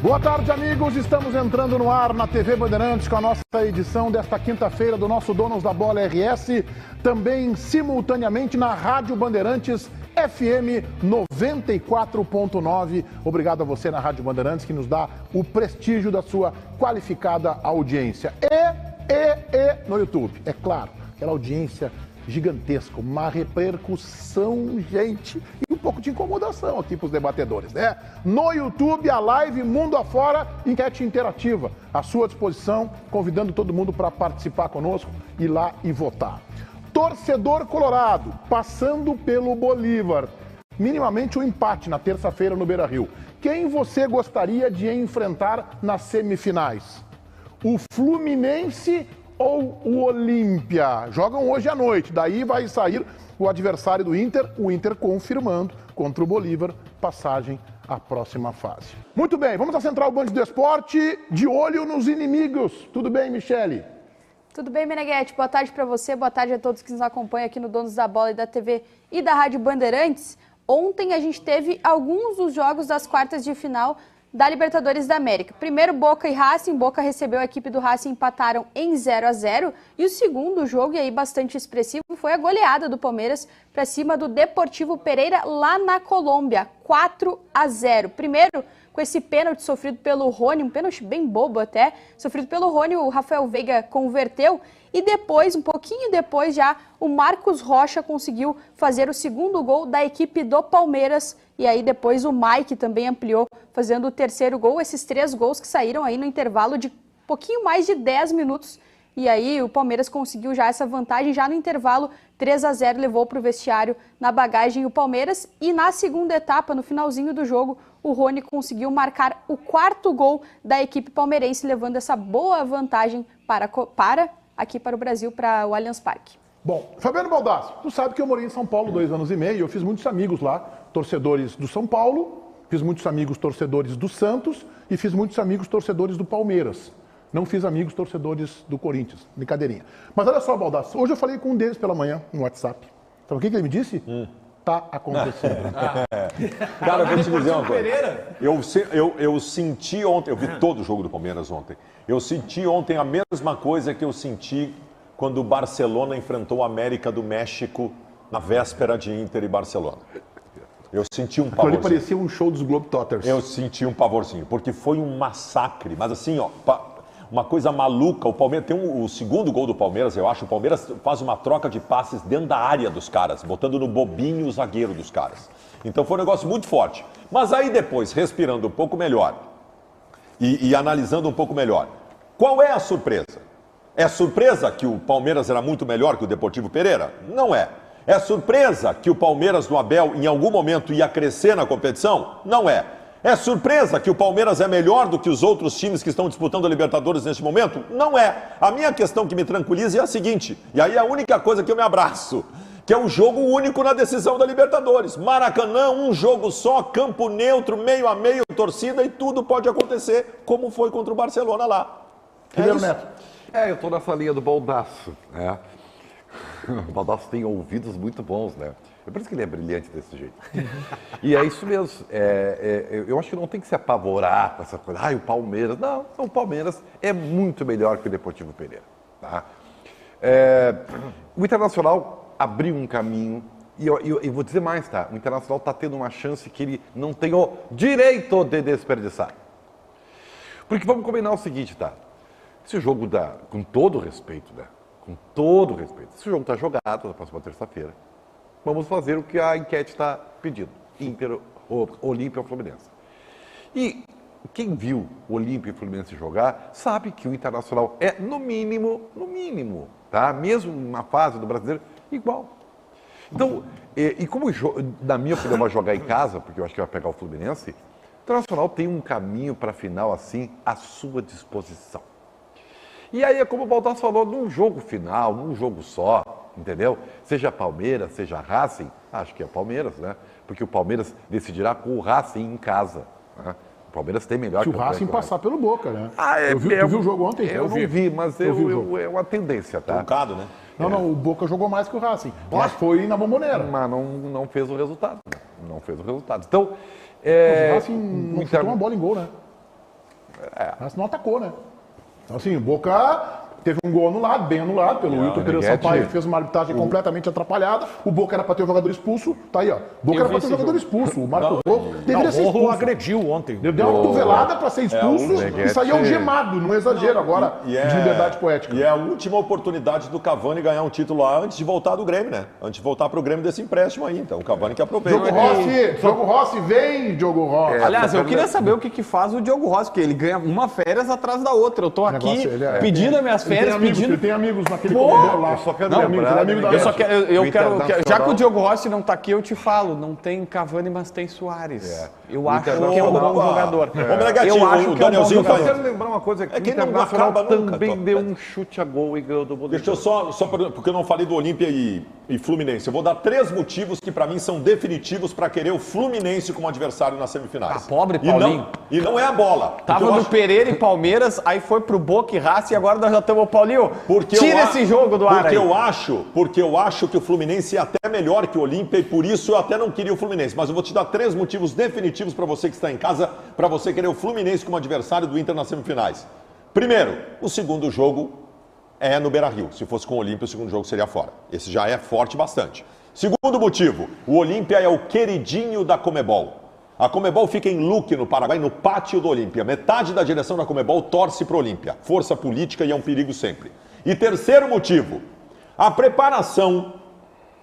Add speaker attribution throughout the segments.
Speaker 1: Boa tarde, amigos. Estamos entrando no ar na TV Bandeirantes com a nossa edição desta quinta-feira do nosso Donos da Bola RS, também simultaneamente na Rádio Bandeirantes FM 94.9. Obrigado a você na Rádio Bandeirantes que nos dá o prestígio da sua qualificada audiência. E no YouTube, é claro, aquela audiência gigantesca, uma repercussão, gente, e um pouco de incomodação aqui para os debatedores, né? No YouTube, a live Mundo Afora, enquete interativa, à sua disposição, convidando todo mundo para participar conosco, ir lá e votar. Torcedor colorado, passando pelo Bolívar, minimamente um empate na terça-feira no Beira-Rio. Quem você gostaria de enfrentar nas semifinais? O Fluminense ou o Olímpia? Jogam hoje à noite, daí vai sair o adversário do Inter, o Inter confirmando contra o Bolívar passagem à próxima fase. Muito bem, vamos à Central Band do Esporte, de olho nos inimigos. Tudo bem, Michele?
Speaker 2: Tudo bem, Meneghetti? Boa tarde para você, boa tarde a todos que nos acompanham aqui no Donos da Bola e da TV e da Rádio Bandeirantes. Ontem a gente teve alguns dos jogos das quartas de final da Libertadores da América. Primeiro, Boca e Racing. Boca recebeu a equipe do Racing, empataram em 0-0. E o segundo jogo, e aí bastante expressivo, foi a goleada do Palmeiras para cima do Deportivo Pereira lá na Colômbia, 4-0. Primeiro, com esse pênalti sofrido pelo Rony, um pênalti bem bobo até, sofrido pelo Rony, o Rafael Veiga converteu. E depois, um pouquinho depois já, o Marcos Rocha conseguiu fazer o segundo gol da equipe do Palmeiras. E aí depois o Mike também ampliou, fazendo o terceiro gol. Esses 3 gols que saíram aí no intervalo de pouquinho mais de 10 minutos. E aí o Palmeiras conseguiu já essa vantagem, já no intervalo, 3-0, levou para o vestiário na bagagem o Palmeiras. E na segunda etapa, no finalzinho do jogo, o Rony conseguiu marcar o 4º gol da equipe palmeirense, levando essa boa vantagem aqui para o Brasil, para o Allianz Parque.
Speaker 1: Bom, Fabiano Baldassi, tu sabe que eu morei em São Paulo 2 anos e meio, eu fiz muitos amigos lá, torcedores do São Paulo, fiz muitos amigos torcedores do Santos e fiz muitos amigos torcedores do Palmeiras. Não fiz amigos torcedores do Corinthians, brincadeirinha. Mas olha só, Baldassi, hoje eu falei com um deles pela manhã no WhatsApp. Sabe o que ele me disse? Tá acontecendo.
Speaker 3: Cara, vou te dizer uma coisa. Eu senti ontem, eu vi todo o jogo do Palmeiras ontem. Eu senti ontem a mesma coisa que eu senti quando o Barcelona enfrentou o América do México na véspera de Inter e Barcelona. Eu senti um pavorzinho.
Speaker 1: Ali parecia um show dos Globetrotters.
Speaker 3: Eu senti um pavorzinho, porque foi um massacre. Mas assim, ó, uma coisa maluca. O Palmeiras tem o segundo gol do Palmeiras, eu acho. O Palmeiras faz uma troca de passes dentro da área dos caras, botando no bobinho o zagueiro dos caras. Então foi um negócio muito forte. Mas aí depois, respirando um pouco melhor e analisando um pouco melhor, qual é a surpresa? É surpresa que o Palmeiras era muito melhor que o Deportivo Pereira? Não é. É surpresa que o Palmeiras do Abel em algum momento ia crescer na competição? Não é. É surpresa que o Palmeiras é melhor do que os outros times que estão disputando a Libertadores neste momento? Não é. A minha questão que me tranquiliza é a seguinte, e aí é a única coisa que eu me abraço, que é um jogo único na decisão da Libertadores. Maracanã, um jogo só, campo neutro, meio a meio, torcida, e tudo pode acontecer, como foi contra o Barcelona lá.
Speaker 1: Ribeiro Neto.
Speaker 4: Eu tô nessa linha do Baldasso, né? O Baldasso tem ouvidos muito bons, né? É por isso que ele é brilhante desse jeito. E é isso mesmo. Eu acho que não tem que se apavorar com essa coisa. O Palmeiras. Não, o Palmeiras é muito melhor que o Deportivo Pereira. Tá? O Internacional abriu um caminho. E eu vou dizer mais, tá? O Internacional está tendo uma chance que ele não tem o direito de desperdiçar. Porque vamos combinar o seguinte, tá? Esse jogo com todo respeito, né? Com todo respeito. Esse jogo está jogado na próxima terça-feira. Vamos fazer o que a enquete está pedindo. Inter, Olímpia ou Fluminense. E quem viu o Olímpia e o Fluminense jogar, sabe que o Internacional é, no mínimo, tá? Mesmo na fase do brasileiro, igual. Então, e como, na minha opinião, vai jogar em casa, porque eu acho que vai pegar o Fluminense, o Internacional tem um caminho para a final, assim, à sua disposição. E aí, como o Baldasso falou, num jogo final, num jogo só, entendeu? Seja Palmeiras, seja Racing, acho que é Palmeiras, né? Porque o Palmeiras decidirá com o Racing em casa. Né? O Palmeiras tem melhor...
Speaker 1: Se o Racing passar pelo Boca, né? Tu viu o jogo ontem?
Speaker 4: Eu não vi, mas é uma tendência, tá?
Speaker 3: Truncado, né?
Speaker 1: Não, o Boca jogou mais que o Racing, mas foi na Bombonera.
Speaker 4: Mas não fez o resultado. Não fez o resultado. Então...
Speaker 1: O Racing não chutou uma bola em gol, né? Mas não atacou, né? Então, assim, o Boca teve um gol anulado, bem anulado, pelo Wilton Pereira Sampaio, fez uma arbitragem completamente atrapalhada. O Boca era para ter o jogador expulso, tá aí, ó. O Boca era para ter o jogador expulso. O Marco Rolo deveria ser
Speaker 5: O
Speaker 1: expulso.
Speaker 5: agrediu ontem.
Speaker 1: Deu uma cotovelada para ser expulso e sair algemado, não exagero agora, de liberdade poética.
Speaker 3: E é a última oportunidade do Cavani ganhar um título lá antes de voltar do Grêmio, né? Antes de voltar pro Grêmio desse empréstimo aí. Então, o Cavani que aproveita.
Speaker 1: Diogo Rossi, vem, Diogo Rossi.
Speaker 6: Aliás, eu queria saber o que faz o Diogo Rossi, porque ele ganha uma férias atrás da outra. Eu tô aqui pedindo as minhas férias,
Speaker 1: Ele tem amigos naquele corredor lá.
Speaker 4: Eu só quero
Speaker 1: Não,
Speaker 4: lembrar,
Speaker 1: amigo da
Speaker 6: Eu só quero, eu quero,
Speaker 4: Internacional.
Speaker 6: já que o Diogo Rossi não tá aqui, eu te falo, não tem Cavani, mas tem Soares. Eu acho que é um bom jogador.
Speaker 3: Ô, Meneghete,
Speaker 6: Eu acho
Speaker 3: o
Speaker 6: que é um bom
Speaker 3: Danielzinho
Speaker 6: jogador.
Speaker 4: Eu quero lembrar uma coisa aqui,
Speaker 3: É que
Speaker 4: o
Speaker 3: não
Speaker 4: Internacional
Speaker 3: acaba nunca,
Speaker 4: também
Speaker 3: Tom.
Speaker 4: deu um chute a gol e ganhou do Bolívar.
Speaker 3: Deixa eu só porque eu não falei do Olímpia e Fluminense. Eu vou dar 3 motivos que pra mim são definitivos pra querer o Fluminense como adversário nas semifinais.
Speaker 6: pobre Paulinho.
Speaker 3: E não é a bola.
Speaker 6: Tava
Speaker 3: Porque eu
Speaker 6: no
Speaker 3: acho-
Speaker 6: Pereira e Palmeiras, aí foi pro Boca e Racing e agora nós já estamos, Paulinho,
Speaker 3: Porque
Speaker 6: tira esse jogo do ar aí.
Speaker 3: Porque eu acho que o Fluminense é até melhor que o Olímpia e por isso eu até não queria o Fluminense. Mas eu vou te dar 3 motivos definitivos para você que está em casa, para você querer o Fluminense como adversário do Inter nas semifinais. Primeiro, o segundo jogo é no Beira-Rio. Se fosse com o Olímpia, o segundo jogo seria fora. Esse já é forte bastante. Segundo motivo, o Olímpia é o queridinho da Conmebol. A Conmebol fica em Luque, no Paraguai, no pátio do Olímpia. Metade da direção da Conmebol torce para o Olímpia. Força política e é um perigo sempre. E terceiro motivo, a preparação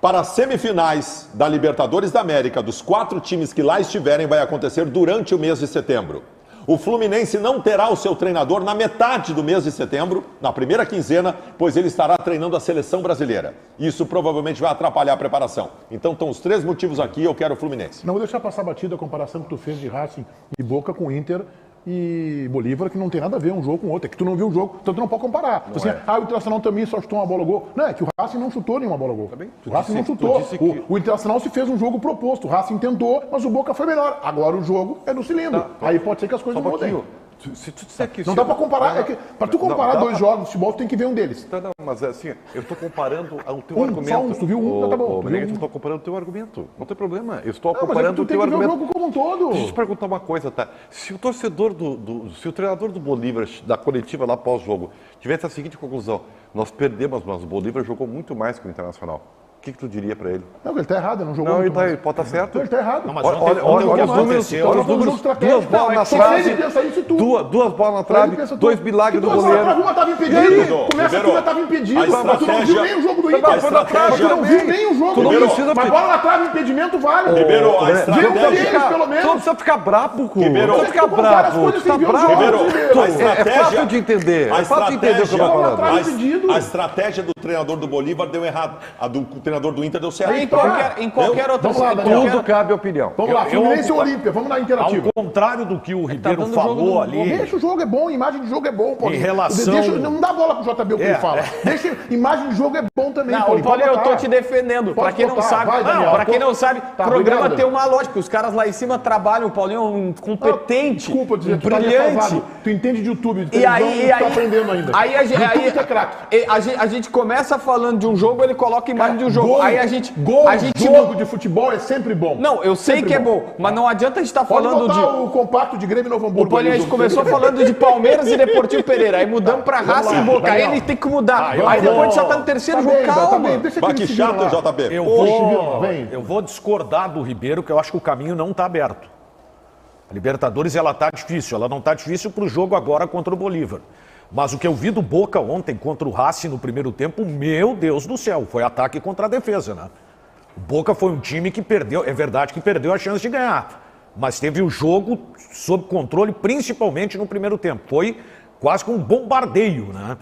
Speaker 3: para as semifinais da Libertadores da América, dos 4 times que lá estiverem, vai acontecer durante o mês de setembro. O Fluminense não terá o seu treinador na metade do mês de setembro, na primeira quinzena, pois ele estará treinando a seleção brasileira. Isso provavelmente vai atrapalhar a preparação. Então estão os 3 motivos aqui, eu quero o Fluminense.
Speaker 1: Não vou deixar passar batida a comparação que tu fez de Racing e Boca com Inter e Bolívar, que não tem nada a ver um jogo com o outro. É que tu não viu o jogo, então tu não pode comparar. Assim, o Internacional também só chutou uma bola gol. Não, é que o Racing não chutou nenhuma bola gol. O Racing não chutou. O Internacional se fez um jogo proposto. O Racing tentou, mas o Boca foi melhor. Agora o jogo é no cilindro. Aí pode ser que as coisas mudem.
Speaker 4: Se tu disser que...
Speaker 1: Não dá pra comparar. Para tu comparar 2 jogos de futebol, tu tem que ver um deles.
Speaker 4: Não, mas assim, eu estou comparando o teu
Speaker 1: Só
Speaker 4: argumento.
Speaker 1: tu viu um, tá bom.
Speaker 4: Eu estou comparando o teu argumento. Não tem problema. Eu estou
Speaker 1: Não, mas é que
Speaker 4: comparando
Speaker 1: tu
Speaker 4: o
Speaker 1: tem
Speaker 4: teu
Speaker 1: que ver o
Speaker 4: argumento.
Speaker 1: jogo como um todo.
Speaker 4: Deixa eu te perguntar uma coisa, tá? Se o torcedor se o treinador do Bolívar, da coletiva lá pós-jogo, tivesse a seguinte conclusão: nós perdemos, mas o Bolívar jogou muito mais que o Internacional. O que tu diria pra ele?
Speaker 1: Não, ele tá errado, não jogou
Speaker 4: Não, ele,
Speaker 1: muito mais.
Speaker 4: ele pode estar certo.
Speaker 1: Não, ele tá errado.
Speaker 5: Não, mas
Speaker 4: Olha,
Speaker 5: ontem
Speaker 4: olha
Speaker 5: o que
Speaker 4: os números,
Speaker 5: aconteceu...
Speaker 4: olha os números, duas bolas na
Speaker 1: Só ele
Speaker 4: trave,
Speaker 1: pensa isso tudo.
Speaker 4: duas bolas na
Speaker 1: Só ele
Speaker 4: trave,
Speaker 1: pensa tudo.
Speaker 4: 2 milagres do
Speaker 1: Duas bolas na trave,
Speaker 4: goleiro.
Speaker 1: uma tava impedido.
Speaker 3: Ribeiro,
Speaker 1: Começa que uma tava impedido.
Speaker 3: a
Speaker 1: Mas tu não viu
Speaker 3: estratégia-
Speaker 1: nem o jogo do
Speaker 4: Mas
Speaker 1: Inter.
Speaker 4: foi na trave,
Speaker 1: Mas tu não viu nem o jogo
Speaker 4: Tu
Speaker 1: do
Speaker 4: não
Speaker 1: Inter.
Speaker 4: precisa
Speaker 1: Mas bola na trave, impedimento, vale.
Speaker 3: Ribeiro, a
Speaker 1: Vê um
Speaker 3: estratégia...
Speaker 1: deles, pelo menos.
Speaker 4: Tu não precisa ficar brabo, cu.
Speaker 3: Ribeiro,
Speaker 4: Não precisa ficar
Speaker 1: tu compara as
Speaker 4: brabo.
Speaker 1: coisas
Speaker 4: Tu tá
Speaker 1: sem ver o
Speaker 4: bravo.
Speaker 1: jogo,
Speaker 3: Ribeiro,
Speaker 1: Ribeiro.
Speaker 3: a estratégia...
Speaker 4: É fácil de entender.
Speaker 3: A
Speaker 4: É fácil de entender o que eu tô
Speaker 1: Bola
Speaker 4: falando.
Speaker 1: atrás. impedido.
Speaker 3: A estratégia do treinador do Bolívar deu errado. A do treinador do Inter deu certo.
Speaker 6: Em qualquer outra
Speaker 1: Vamos lá, Daniel.
Speaker 4: Tudo cabe opinião.
Speaker 1: Vamos lá,
Speaker 5: Eu-
Speaker 1: Fluminense e Olímpia. Vamos na interativa.
Speaker 5: Ao contrário do que o Ribeiro
Speaker 6: dando jogo
Speaker 5: falou
Speaker 6: no-
Speaker 5: ali...
Speaker 1: Deixa o jogo é bom, imagem de jogo é bom, Paulinho.
Speaker 5: Em relação-
Speaker 1: Não dá bola pro JB o que ele fala. Deixa, imagem de jogo é bom também,
Speaker 6: Não,
Speaker 1: Paulinho.
Speaker 6: Paulinho, eu
Speaker 1: Pode
Speaker 6: tô
Speaker 1: botar.
Speaker 6: te defendendo. Pra
Speaker 1: Pode
Speaker 6: quem não
Speaker 1: botar.
Speaker 6: sabe,
Speaker 1: Vai, Daniel.
Speaker 6: pra quem não sabe,
Speaker 1: Tá,
Speaker 6: o programa
Speaker 1: obrigado.
Speaker 6: tem uma lógica. Os caras lá em cima trabalham. O Paulinho é um competente,
Speaker 1: Desculpa dizer, tu tá
Speaker 6: brilhante.
Speaker 1: defasado. Tu entende de YouTube, de
Speaker 6: E
Speaker 1: televisão,
Speaker 6: aí,
Speaker 1: tu tá aprendendo ainda.
Speaker 6: aí a gente,
Speaker 1: YouTube tu é craque.
Speaker 6: a gente começa falando de um jogo, ele coloca a imagem de um jogo.
Speaker 1: Gol,
Speaker 6: Aí a gente,
Speaker 1: jogo de futebol é sempre bom.
Speaker 6: Não, eu sei
Speaker 1: Sempre
Speaker 6: que é bom, mas não adianta a gente estar
Speaker 1: Pode
Speaker 6: falando
Speaker 1: botar
Speaker 6: de.
Speaker 1: o compacto de Grêmio e Novo
Speaker 6: O
Speaker 1: Hamburgo.
Speaker 6: Paulinho, a
Speaker 1: aí,
Speaker 6: gente
Speaker 1: João.
Speaker 6: começou falando de Palmeiras e Deportivo Pereira. Aí mudamos pra Racing e Boca. Aí
Speaker 1: Daniel.
Speaker 6: ele tem que mudar.
Speaker 5: eu
Speaker 6: Aí
Speaker 5: vou-
Speaker 6: depois já tá no terceiro
Speaker 1: Tá
Speaker 6: jogo.
Speaker 1: bem, tá
Speaker 6: Calma.
Speaker 1: bem, deixa que
Speaker 3: Bah,
Speaker 1: ele
Speaker 3: que
Speaker 1: se vira
Speaker 3: chato,
Speaker 1: lá.
Speaker 3: JB.
Speaker 1: Vem.
Speaker 5: Eu vou discordar do Ribeiro, que eu acho que o caminho não está aberto. A Libertadores, ela está difícil. Ela não está difícil para o jogo agora contra o Bolívar. Mas o que eu vi do Boca ontem contra o Racing no primeiro tempo, meu Deus do céu, foi ataque contra a defesa, né? O Boca foi um time que perdeu, é verdade que perdeu a chance de ganhar, mas teve o jogo sob controle, principalmente no primeiro tempo. Foi quase que um bombardeio, né?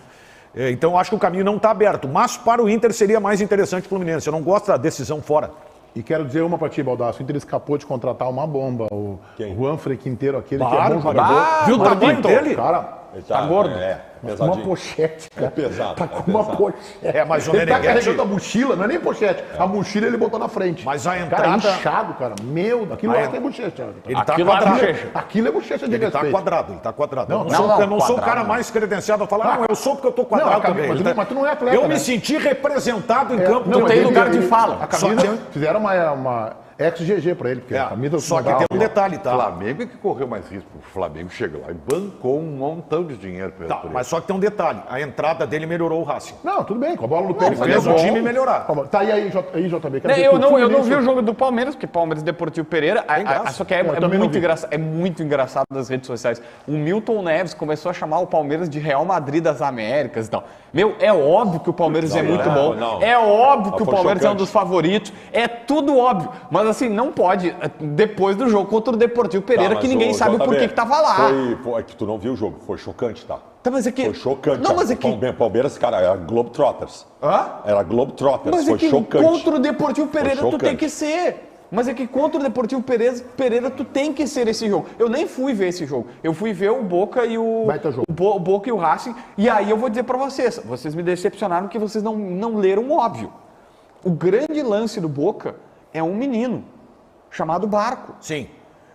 Speaker 5: Então eu acho que o caminho não está aberto, mas para o Inter seria mais interessante o Fluminense. Eu não gosto da decisão fora.
Speaker 1: E quero dizer uma pra ti, Baldasso. O Inter escapou de contratar uma bomba. O Juan Quinteiro, aquele que é bom jogador.
Speaker 5: Viu o
Speaker 1: Mas
Speaker 5: tamanho
Speaker 1: muito,
Speaker 5: dele?
Speaker 1: Cara,
Speaker 3: Tá
Speaker 6: gordo.
Speaker 3: É,
Speaker 1: com uma
Speaker 3: pesadinho.
Speaker 1: pochete, cara.
Speaker 3: É pesado,
Speaker 1: Tá
Speaker 3: é
Speaker 1: com uma
Speaker 3: pesado.
Speaker 1: pochete.
Speaker 5: Mas o
Speaker 1: ele tá
Speaker 5: Meneghetti-
Speaker 1: carregando a mochila, não é nem pochete. A mochila ele botou na frente.
Speaker 5: Mas a
Speaker 1: Cara,
Speaker 5: entrada-
Speaker 1: inchado, cara. Meu, aquilo lá é bochecha.
Speaker 5: Ele está
Speaker 6: Aquilo é
Speaker 5: quadrado.
Speaker 6: bochecha.
Speaker 1: Aquilo é bochecha de
Speaker 5: Ele está
Speaker 1: respeito.
Speaker 5: quadrado, ele está quadrado.
Speaker 1: Não,
Speaker 5: eu não,
Speaker 1: não,
Speaker 5: sou,
Speaker 6: não,
Speaker 5: eu não sou o
Speaker 6: quadrado,
Speaker 5: cara
Speaker 6: não.
Speaker 5: mais credenciado a falar, não, eu sou porque eu tô quadrado
Speaker 1: Não, a camisa-
Speaker 5: também.
Speaker 1: mas tu não é atleta,
Speaker 5: Eu
Speaker 1: né?
Speaker 5: me senti representado em campo.
Speaker 1: Não,
Speaker 6: tem
Speaker 1: mas
Speaker 6: lugar
Speaker 1: ele-
Speaker 6: de fala.
Speaker 1: A camisa,
Speaker 5: Só que-
Speaker 1: fizeram uma ex-GG pra ele, porque a camisa...
Speaker 5: Só que tem um detalhe, tá?
Speaker 4: O Flamengo é que correu mais risco. O Flamengo chegou lá e bancou um montão de dinheiro pra
Speaker 5: Tá, mas só que tem um detalhe. A entrada dele melhorou o Racing.
Speaker 1: Não, tudo bem, com a bola no pé.
Speaker 5: Ele fez o time melhorar.
Speaker 1: Tá, e aí, JB? Quero
Speaker 6: Não,
Speaker 1: dizer que
Speaker 6: eu
Speaker 1: o
Speaker 6: não
Speaker 1: Fluminense-
Speaker 6: vi o jogo do Palmeiras, porque Palmeiras e Deportivo Pereira. Só que é
Speaker 1: também não
Speaker 6: muito
Speaker 1: vi.
Speaker 6: engraçado. É muito engraçado nas redes sociais. O Milton Neves começou a chamar o Palmeiras de Real Madrid das Américas e tal. Meu, é óbvio que o Palmeiras é muito bom.
Speaker 3: não.
Speaker 6: É óbvio que o
Speaker 3: Foi
Speaker 6: Palmeiras é um
Speaker 3: chocante.
Speaker 6: dos favoritos. É tudo óbvio. Mas assim, não pode, depois do jogo contra o Deportivo Pereira,
Speaker 3: Tá,
Speaker 6: que
Speaker 3: mas
Speaker 6: ninguém sabe o
Speaker 3: JB,
Speaker 6: porquê que tava lá.
Speaker 3: É que tu não viu o jogo, foi chocante, tá?
Speaker 6: Tá, mas é que...
Speaker 3: Foi chocante.
Speaker 6: Não, mas é que...
Speaker 3: Palmeiras, cara, era Globetrotters.
Speaker 6: Hã?
Speaker 3: Era Globetrotters,
Speaker 6: Mas
Speaker 3: foi
Speaker 6: é que
Speaker 3: chocante.
Speaker 6: contra o Deportivo Pereira tu
Speaker 3: chocante.
Speaker 6: tem que ser. Mas é que contra o Deportivo Pereira tu tem que ser esse jogo. Eu nem fui ver esse jogo. Eu fui ver o Boca e o Boca e o Racing. E aí eu vou dizer pra vocês me decepcionaram que vocês não leram o óbvio. O grande lance do Boca é um menino chamado Barco.
Speaker 5: Sim.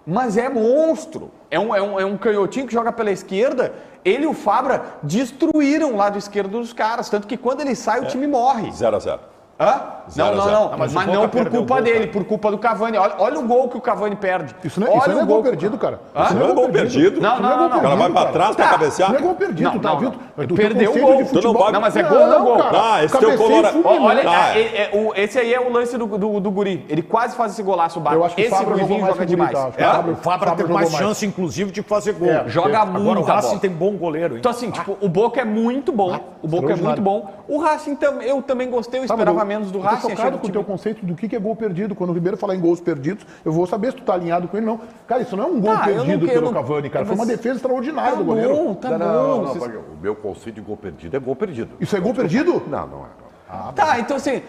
Speaker 6: Mas é monstro. É um canhotinho que joga pela esquerda. Ele e o Fabra destruíram o lado esquerdo dos caras. Tanto que quando ele sai, o time morre.
Speaker 3: 0-0.
Speaker 6: Hã?
Speaker 3: Zero
Speaker 6: Não,
Speaker 3: a zero.
Speaker 6: não,
Speaker 5: mas
Speaker 6: mas
Speaker 5: o
Speaker 6: não
Speaker 5: Boca
Speaker 6: por
Speaker 5: perdeu
Speaker 6: culpa
Speaker 5: o gol,
Speaker 6: dele,
Speaker 5: cara.
Speaker 6: por culpa do Cavani. Olha o gol que o Cavani perde.
Speaker 1: Isso não é gol perdido, cara. Isso
Speaker 3: Não é gol perdido.
Speaker 6: Não,
Speaker 1: Isso não é gol
Speaker 6: não.
Speaker 3: O cara vai
Speaker 1: perdido,
Speaker 3: pra
Speaker 1: cara.
Speaker 3: trás pra
Speaker 6: Tá.
Speaker 3: cabecear.
Speaker 1: Não é gol perdido,
Speaker 6: Não,
Speaker 1: tá
Speaker 6: não,
Speaker 1: vendo?
Speaker 6: não.
Speaker 1: Do
Speaker 6: Perdeu o
Speaker 1: conceito
Speaker 6: gol.
Speaker 1: de futebol.
Speaker 6: Não, mas é gol ou não é gol?
Speaker 3: Ah, esse teu
Speaker 1: Cabeceio
Speaker 3: Colorado.
Speaker 1: fulminante.
Speaker 6: Olha, esse aí é o lance do Guri. Ele quase faz esse golaço, o Barco.
Speaker 1: Eu acho que o
Speaker 6: Esse
Speaker 1: Fabra jogou
Speaker 6: Guizinho
Speaker 1: mais
Speaker 6: joga
Speaker 1: que o Guri,
Speaker 6: demais.
Speaker 1: tá? Acho que
Speaker 5: O Fabra teve
Speaker 1: jogou
Speaker 5: mais chance, inclusive, de fazer gol.
Speaker 6: Joga
Speaker 5: Agora o
Speaker 6: muita
Speaker 5: Racing
Speaker 6: bola.
Speaker 5: tem bom goleiro, hein?
Speaker 6: Então assim, tipo, o Boca é muito bom. O Boca é muito bom. O Racing, eu também gostei, eu esperava menos do Racing.
Speaker 1: Eu tô
Speaker 6: achei
Speaker 1: chocado
Speaker 6: do
Speaker 1: com o
Speaker 6: time-
Speaker 1: teu conceito do que é gol perdido. Quando o Ribeiro falar em gols perdidos, eu vou saber se tu tá alinhado com ele, não. Cara, isso não é um gol
Speaker 6: Tá, eu não
Speaker 1: perdido
Speaker 6: quero-
Speaker 1: pelo Cavani, cara. Foi uma
Speaker 6: mas-
Speaker 1: defesa extraordinária
Speaker 6: Tá
Speaker 1: do goleiro.
Speaker 6: bom, tá
Speaker 4: Não,
Speaker 6: bom.
Speaker 4: porque o meu conceito de gol perdido é gol perdido.
Speaker 1: Isso é gol perdido?
Speaker 4: Não é.
Speaker 6: Tá, então assim,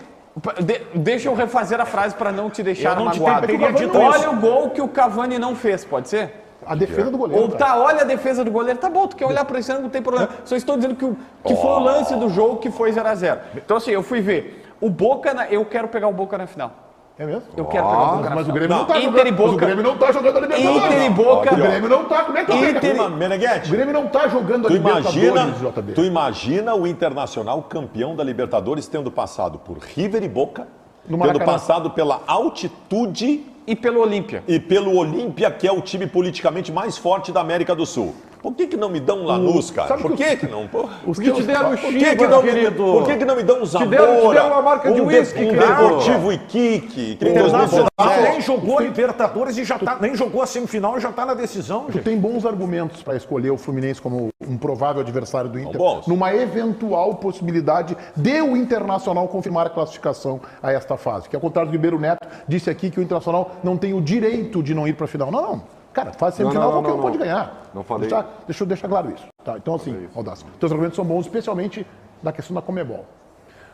Speaker 6: deixa eu refazer a frase pra não te deixar
Speaker 5: Eu não te
Speaker 6: magoado.
Speaker 5: teria dito
Speaker 6: Olha
Speaker 5: isso.
Speaker 6: o gol que o Cavani não fez, pode ser?
Speaker 1: A defesa do goleiro.
Speaker 6: Ou
Speaker 1: cara.
Speaker 6: tá, olha a defesa do goleiro, tá bom, tu quer olhar pra isso, não tem problema. Só estou dizendo que foi o lance do jogo que foi 0-0. Então assim, eu fui ver. O Boca, eu quero pegar o Boca na final.
Speaker 1: É mesmo?
Speaker 6: Eu quero pegar o Boca na
Speaker 1: Mas o
Speaker 6: final.
Speaker 1: Grêmio não tá
Speaker 6: Inter
Speaker 1: jogando.
Speaker 6: e
Speaker 1: Mas o
Speaker 6: Boca.
Speaker 1: Grêmio não tá jogando a Libertadores.
Speaker 6: Inter e Boca.
Speaker 1: O Grêmio não tá. Como é que
Speaker 6: Inter-
Speaker 1: O
Speaker 3: Meneghete,
Speaker 1: Grêmio não tá jogando a Libertadores, JB.
Speaker 3: tu imagina o Internacional campeão da Libertadores tendo passado por River e Boca,
Speaker 1: No
Speaker 3: tendo
Speaker 1: Maracanã.
Speaker 3: passado pela altitude
Speaker 6: E pelo Olímpia.
Speaker 3: e pelo Olímpia, que é o time politicamente mais forte da América do Sul. Por que não me dão um Lanús, cara?
Speaker 1: sabe
Speaker 3: Por
Speaker 1: que
Speaker 3: que não? Pô?
Speaker 1: Os
Speaker 4: Que te deram o
Speaker 3: Por que não me dão um Zamora?
Speaker 4: deram uma marca de uísque,
Speaker 3: um
Speaker 4: cara.
Speaker 3: Deportivo Iquique, que em
Speaker 5: Internacional
Speaker 3: 2017.
Speaker 5: nem jogou a Libertadores e nem jogou a semifinal e já tá na decisão,
Speaker 1: Tu
Speaker 5: gente.
Speaker 1: tem bons argumentos para escolher o Fluminense como um provável adversário do Inter,
Speaker 3: bons.
Speaker 1: numa eventual possibilidade de o Internacional confirmar a classificação a esta fase. Que ao contrário do Ribeiro Neto, disse aqui que o Internacional não tem o direito de não ir para a final. Não. Cara, fase semifinal qualquer um pode ganhar.
Speaker 4: Não falei.
Speaker 1: Deixa eu deixar claro isso. Tá, então assim, Aldaz, teus argumentos são bons, especialmente da questão da Conmebol.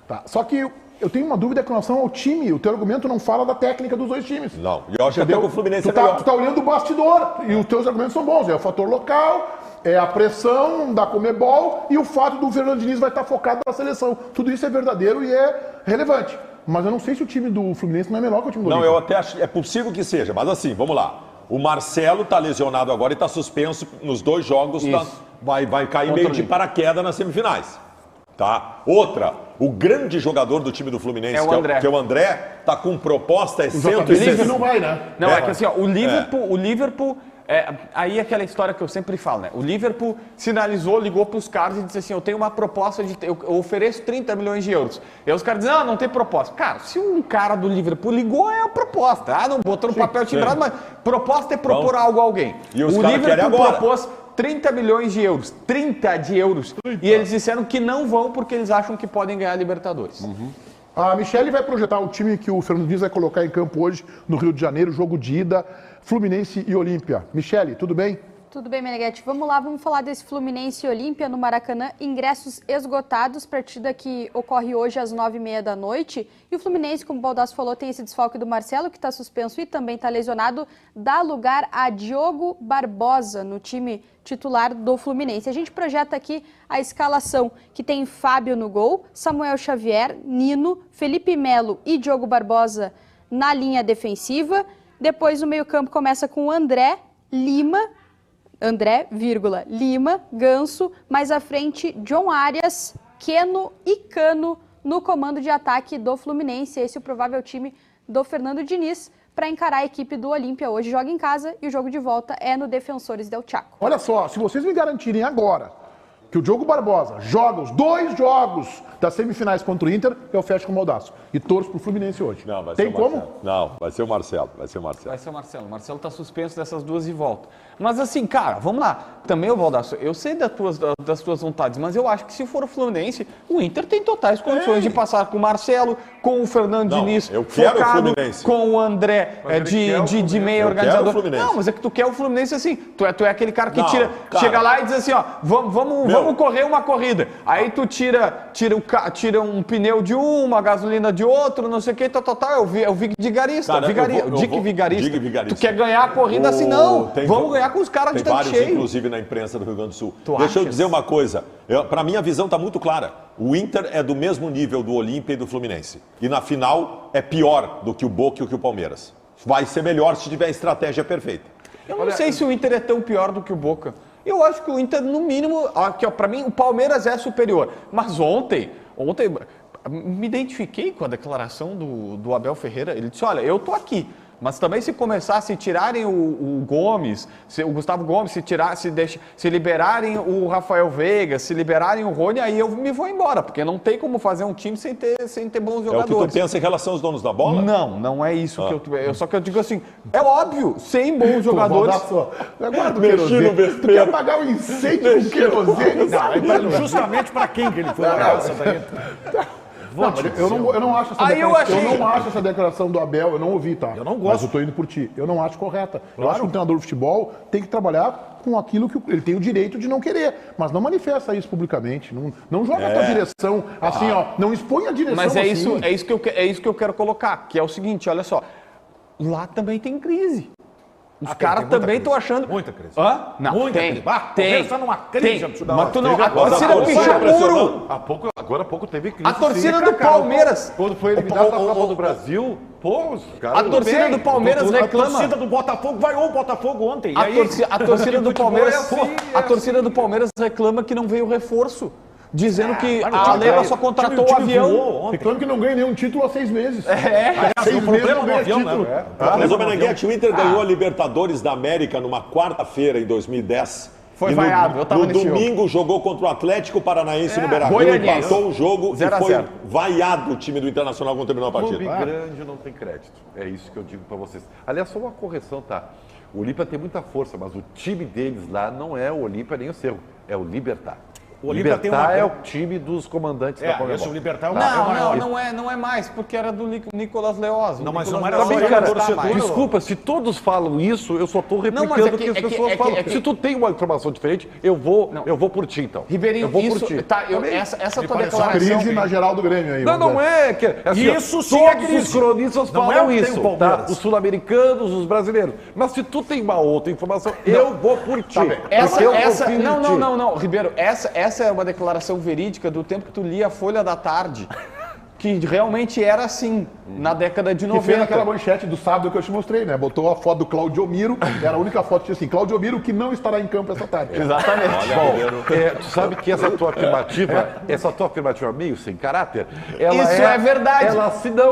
Speaker 1: Tá, só que eu tenho uma dúvida com relação ao time. O teu argumento não fala da técnica dos dois times.
Speaker 3: Não, e eu acho que até que o Fluminense é
Speaker 1: Tu
Speaker 3: melhor.
Speaker 1: tá olhando o bastidor e os teus argumentos são bons. É o fator local, é a pressão da Conmebol e o fato do Fernando Diniz vai estar focado na seleção. Tudo isso é verdadeiro e é relevante. Mas eu não sei se o time do Fluminense não é melhor que o time do
Speaker 3: Não,
Speaker 1: Olímpia.
Speaker 3: eu até acho, é possível que seja, mas assim, vamos lá. O Marcelo tá lesionado agora e tá suspenso nos 2 jogos, vai cair meio de paraquedas nas semifinais. Tá? Outra, o grande jogador do time do Fluminense,
Speaker 6: É o André.
Speaker 3: que é o André, tá com proposta, é
Speaker 1: O JB
Speaker 3: 160.
Speaker 1: não vai, né?
Speaker 6: Não, é que assim, ó, o Liverpool, aí é aquela história que eu sempre falo, né? O Liverpool sinalizou, ligou para os caras e disse assim, eu tenho uma proposta, eu ofereço 30 milhões de euros. E aí os caras dizem, não tem proposta. Cara, se um cara do Liverpool ligou, é a proposta. Ah, não botou no papel timbrado, mas proposta é propor algo a alguém.
Speaker 3: E os
Speaker 6: o
Speaker 3: caras querem
Speaker 6: Liverpool
Speaker 3: agora.
Speaker 6: propôs 30 milhões de euros. 30 de euros. E eles disseram que não vão porque eles acham que podem ganhar a Libertadores.
Speaker 1: A Michele vai projetar o time que o Fernando Diniz vai colocar em campo hoje no Rio de Janeiro, jogo de ida, Fluminense e Olímpia. Michele, tudo bem?
Speaker 2: Tudo bem, Meneghete. Vamos lá, vamos falar desse Fluminense e Olímpia no Maracanã. Ingressos esgotados, partida que ocorre hoje às 9h30 da noite. E o Fluminense, como o Baldasso falou, tem esse desfalque do Marcelo, que está suspenso e também está lesionado. Dá lugar a Diogo Barbosa no time titular do Fluminense. A gente projeta aqui a escalação, que tem Fábio no gol, Samuel Xavier, Nino, Felipe Melo e Diogo Barbosa na linha defensiva. Depois o meio-campo começa com André, Lima, Ganso, mais à frente John Arias, Keno e Cano no comando de ataque do Fluminense. Esse é o provável time do Fernando Diniz para encarar a equipe do Olímpia. Hoje joga em casa e o jogo de volta é no Defensores del Chaco.
Speaker 1: Olha só, se vocês me garantirem agora que o Diogo Barbosa joga os 2 jogos das semifinais contra o Inter, eu fecho com o Baldasso. E torço pro Fluminense hoje.
Speaker 3: Não, vai
Speaker 1: Tem
Speaker 3: ser o
Speaker 1: como?
Speaker 3: Marcelo. Não, vai ser o Marcelo. Vai ser o Marcelo.
Speaker 6: Vai ser o Marcelo. O Marcelo tá suspenso dessas 2 de volta. Mas assim, cara, vamos lá. Também, Baldasso, eu sei das tuas vontades, mas eu acho que se for o Fluminense, o Inter tem totais condições de passar com o Marcelo, com o Fernando Diniz,
Speaker 3: eu quero
Speaker 6: focado,
Speaker 3: o Fluminense.
Speaker 6: com o André de meio
Speaker 3: Eu
Speaker 6: organizador.
Speaker 3: quero o Fluminense.
Speaker 6: Não, mas é que tu quer o Fluminense assim. Tu é aquele cara que
Speaker 3: Não,
Speaker 6: tira,
Speaker 3: cara.
Speaker 6: chega lá e diz assim, ó, vamos correr uma corrida. Aí tu tira um pneu de uma gasolina de outro, não sei o que, é o vigarista.
Speaker 3: Cara,
Speaker 6: Dick Vigarista.
Speaker 3: Dick Vigarista.
Speaker 6: Tu quer ganhar a corrida assim, não. Vamos ganhar com os caras de
Speaker 3: Tem
Speaker 6: tanque
Speaker 3: vários,
Speaker 6: cheio.
Speaker 3: inclusive, na imprensa do Rio Grande do Sul.
Speaker 6: Tu
Speaker 3: Deixa eu
Speaker 6: achas?
Speaker 3: dizer uma coisa. Para mim, a visão está muito clara. O Inter é do mesmo nível do Olímpia e do Fluminense. E na final é pior do que o Boca e o que o Palmeiras. Vai ser melhor se tiver a estratégia perfeita.
Speaker 6: Eu não sei se o Inter é tão pior do que o Boca. Eu acho que o Inter, no mínimo, aqui, ó, pra mim, o Palmeiras é superior. Mas ontem me identifiquei com a declaração do Abel Ferreira. Ele disse, olha, eu tô aqui. Mas também se começar, se tirarem o Gomes, o Gustavo Gomes, se liberarem o Rafael Veiga, se liberarem o Rony, aí eu me vou embora, porque não tem como fazer um time sem ter bons
Speaker 3: É o
Speaker 6: jogadores.
Speaker 3: que tu pensa em relação aos donos da bola?
Speaker 6: Não é isso que eu só que eu digo assim, é óbvio, sem bons jogadores.
Speaker 1: Aguarda o
Speaker 3: Mexi
Speaker 1: querosene.
Speaker 3: no
Speaker 1: Tu
Speaker 3: besteiro.
Speaker 1: quer apagar o incêndio com querosene?
Speaker 5: Justamente para quem que ele foi olhar essa daí?
Speaker 1: Não, mas eu não acho essa
Speaker 6: Aí eu
Speaker 1: declaração.
Speaker 6: achei-
Speaker 1: Eu não acho essa declaração do Abel, eu não ouvi, tá?
Speaker 5: Eu não gosto.
Speaker 1: Mas eu tô indo por ti. Eu não acho correta. Eu acho que o treinador de futebol tem que trabalhar com aquilo que ele tem o direito de não querer. Mas não manifesta isso publicamente. Não joga a tua direção assim, ó. Não expõe a direção
Speaker 6: Mas
Speaker 1: assim.
Speaker 6: é isso que eu quero colocar, que é o seguinte, olha só, lá também tem crise. Os caras
Speaker 5: tem muita
Speaker 6: também estão
Speaker 5: crise.
Speaker 6: achando...
Speaker 5: Muita crise.
Speaker 6: Hã? Não,
Speaker 5: Muita
Speaker 6: tem.
Speaker 5: crise. Ah,
Speaker 6: Tem.
Speaker 5: Palmeiras tá numa crise absurda.
Speaker 6: Mas tu não...
Speaker 4: Teve
Speaker 6: A
Speaker 4: agora,
Speaker 6: torcida
Speaker 4: agora,
Speaker 6: pichou o muro.
Speaker 4: Agora há pouco teve crise.
Speaker 6: A torcida
Speaker 4: sim,
Speaker 6: do
Speaker 4: cara.
Speaker 6: Palmeiras...
Speaker 4: Quando foi eliminado da Copa do Brasil, pô, os caras...
Speaker 6: A torcida do Palmeiras
Speaker 5: A
Speaker 6: reclama...
Speaker 5: torcida do Botafogo vaiou o Botafogo ontem. E aí,
Speaker 6: A torcida do
Speaker 4: futebol
Speaker 6: Palmeiras...
Speaker 4: é assim,
Speaker 6: a
Speaker 4: é
Speaker 6: torcida do Palmeiras reclama que não veio reforço. Dizendo que
Speaker 5: mas o
Speaker 6: a
Speaker 5: time
Speaker 6: Leila
Speaker 5: caiu.
Speaker 6: só contratou
Speaker 5: O
Speaker 6: o
Speaker 5: time
Speaker 6: avião.
Speaker 5: voou ontem.
Speaker 1: Reclamo que não ganha nenhum título há 6 meses.
Speaker 5: Aliás,
Speaker 1: Seis
Speaker 5: o problema
Speaker 1: meses não
Speaker 5: no
Speaker 1: ganha
Speaker 5: avião,
Speaker 1: título.
Speaker 5: né?
Speaker 3: Mas o Meneghete, o Inter ganhou a Libertadores da América numa quarta-feira em 2010.
Speaker 6: Foi
Speaker 3: E no,
Speaker 6: vaiado, eu tava
Speaker 3: no
Speaker 6: nesse jogo.
Speaker 3: domingo jogou contra o Atlético Paranaense no Beira-Rio,
Speaker 6: Goianiense.
Speaker 3: empatou o jogo
Speaker 6: 0 a
Speaker 3: e foi
Speaker 6: 0.
Speaker 3: vaiado o time do Internacional quando terminou a
Speaker 4: Clube
Speaker 3: partida.
Speaker 4: grande não tem crédito. É isso que eu digo pra vocês. Aliás, só uma correção, tá? O Olímpia tem muita força, mas o time deles lá não é o Olímpia nem o Cerro, é o Libertad.
Speaker 5: O Olímpia tem uma-
Speaker 4: é o time dos comandantes da Conmebol.
Speaker 5: esse o Libertar é o maior.
Speaker 6: Não é mais, porque era do Nicolas Leoz.
Speaker 5: Não, mas
Speaker 6: O
Speaker 5: não
Speaker 6: Nicolas
Speaker 5: era
Speaker 6: Leoz
Speaker 5: só
Speaker 6: já
Speaker 5: ele,
Speaker 6: não
Speaker 5: era
Speaker 6: está
Speaker 5: torcedor.
Speaker 6: mais.
Speaker 4: Desculpa, se todos falam isso, eu só estou replicando
Speaker 6: mas é
Speaker 4: o
Speaker 6: que-
Speaker 4: que as
Speaker 6: é que-
Speaker 4: pessoas
Speaker 6: é que-
Speaker 4: falam.
Speaker 6: é que-
Speaker 4: Se tu tem uma informação diferente, eu vou por ti, então.
Speaker 6: Ribeirinho,
Speaker 4: eu vou
Speaker 6: isso...
Speaker 4: por ti.
Speaker 6: Tá, essa tua
Speaker 5: pareceu
Speaker 6: declaração...
Speaker 1: Crise na geral do Grêmio aí.
Speaker 4: Não,
Speaker 1: vamos
Speaker 4: não
Speaker 1: ver.
Speaker 4: é. Que, assim,
Speaker 5: Isso sim é
Speaker 4: todos
Speaker 5: crise.
Speaker 4: os cronistas
Speaker 5: Não é
Speaker 4: falam
Speaker 5: o que tem
Speaker 4: isso,
Speaker 5: o Palmeiras.
Speaker 4: tá? Os sul-americanos, os brasileiros. Mas se tu tem uma outra informação, eu vou por ti.
Speaker 1: bem.
Speaker 4: Porque eu confio em ti.
Speaker 6: Não, Ribeiro, essa é uma declaração verídica do tempo que tu lia a Folha da Tarde, que realmente era assim, na década de
Speaker 1: Que fez
Speaker 6: 90.
Speaker 1: aquela manchete do sábado que eu te mostrei, né? Botou a foto do Claudio Miro, era a única foto que tinha assim, Claudio Miro que não estará em campo essa tarde.
Speaker 6: Exatamente.
Speaker 4: Tu sabe que essa tua afirmativa meio sem caráter, ela
Speaker 6: Isso é verdade.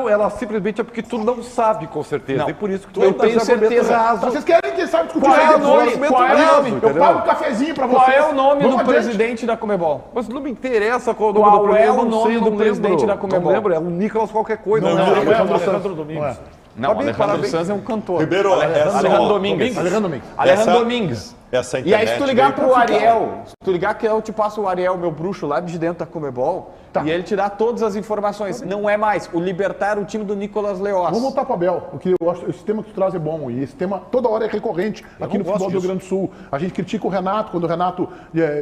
Speaker 4: Ela simplesmente é porque tu não sabe com certeza.
Speaker 6: Não.
Speaker 4: E por isso que tu
Speaker 6: Eu
Speaker 4: não
Speaker 6: tenho
Speaker 4: esse argumento
Speaker 6: certeza.
Speaker 4: raso.
Speaker 1: Vocês querem, quem sabe, discutir
Speaker 6: Qual é
Speaker 1: isso
Speaker 6: o nome?
Speaker 1: depois?
Speaker 6: Qual é o nome?
Speaker 1: Eu
Speaker 4: Entendeu?
Speaker 1: pago um cafezinho pra vocês.
Speaker 6: Qual é o nome
Speaker 1: Vamos
Speaker 6: do
Speaker 1: adiante.
Speaker 6: presidente da Comebol?
Speaker 4: Mas não me interessa qual
Speaker 6: Qual é
Speaker 4: eu
Speaker 6: o
Speaker 4: não
Speaker 6: nome
Speaker 4: sei,
Speaker 6: do
Speaker 4: não
Speaker 6: presidente
Speaker 4: lembro.
Speaker 6: da Conmebol?
Speaker 4: Não lembro, é um Nicolas qualquer coisa.
Speaker 1: Não,
Speaker 4: né?
Speaker 1: não,
Speaker 5: Alejandro Domingos.
Speaker 6: Não,
Speaker 4: Tá bem,
Speaker 6: Alejandro
Speaker 4: parabéns.
Speaker 6: Sanz é um cantor.
Speaker 3: Ribeiro,
Speaker 6: Alejandro Domingues.
Speaker 1: Alejandro Domingues.
Speaker 6: Alejandro
Speaker 3: Essa-
Speaker 6: Domingues.
Speaker 3: Essa
Speaker 6: E aí, se tu
Speaker 3: internet
Speaker 6: ligar
Speaker 3: veio
Speaker 6: pro
Speaker 3: pra ficar.
Speaker 6: Ariel, se tu ligar que eu te passo o Ariel, meu bruxo, lá de dentro da Comebol, e ele te dá todas as informações. Não é mais. O Libertar era o time do Nicolas Leoz.
Speaker 1: Vamos voltar para o Abel, porque eu acho esse tema que tu traz é bom e esse tema toda hora é recorrente aqui no
Speaker 5: não
Speaker 1: futebol
Speaker 5: gosto
Speaker 1: do Rio Grande do Sul. A gente critica o Renato quando o Renato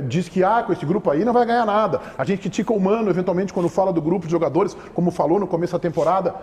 Speaker 1: diz que com esse grupo aí não vai ganhar nada. A gente critica o Mano, eventualmente, quando fala do grupo de jogadores, como falou no começo da temporada.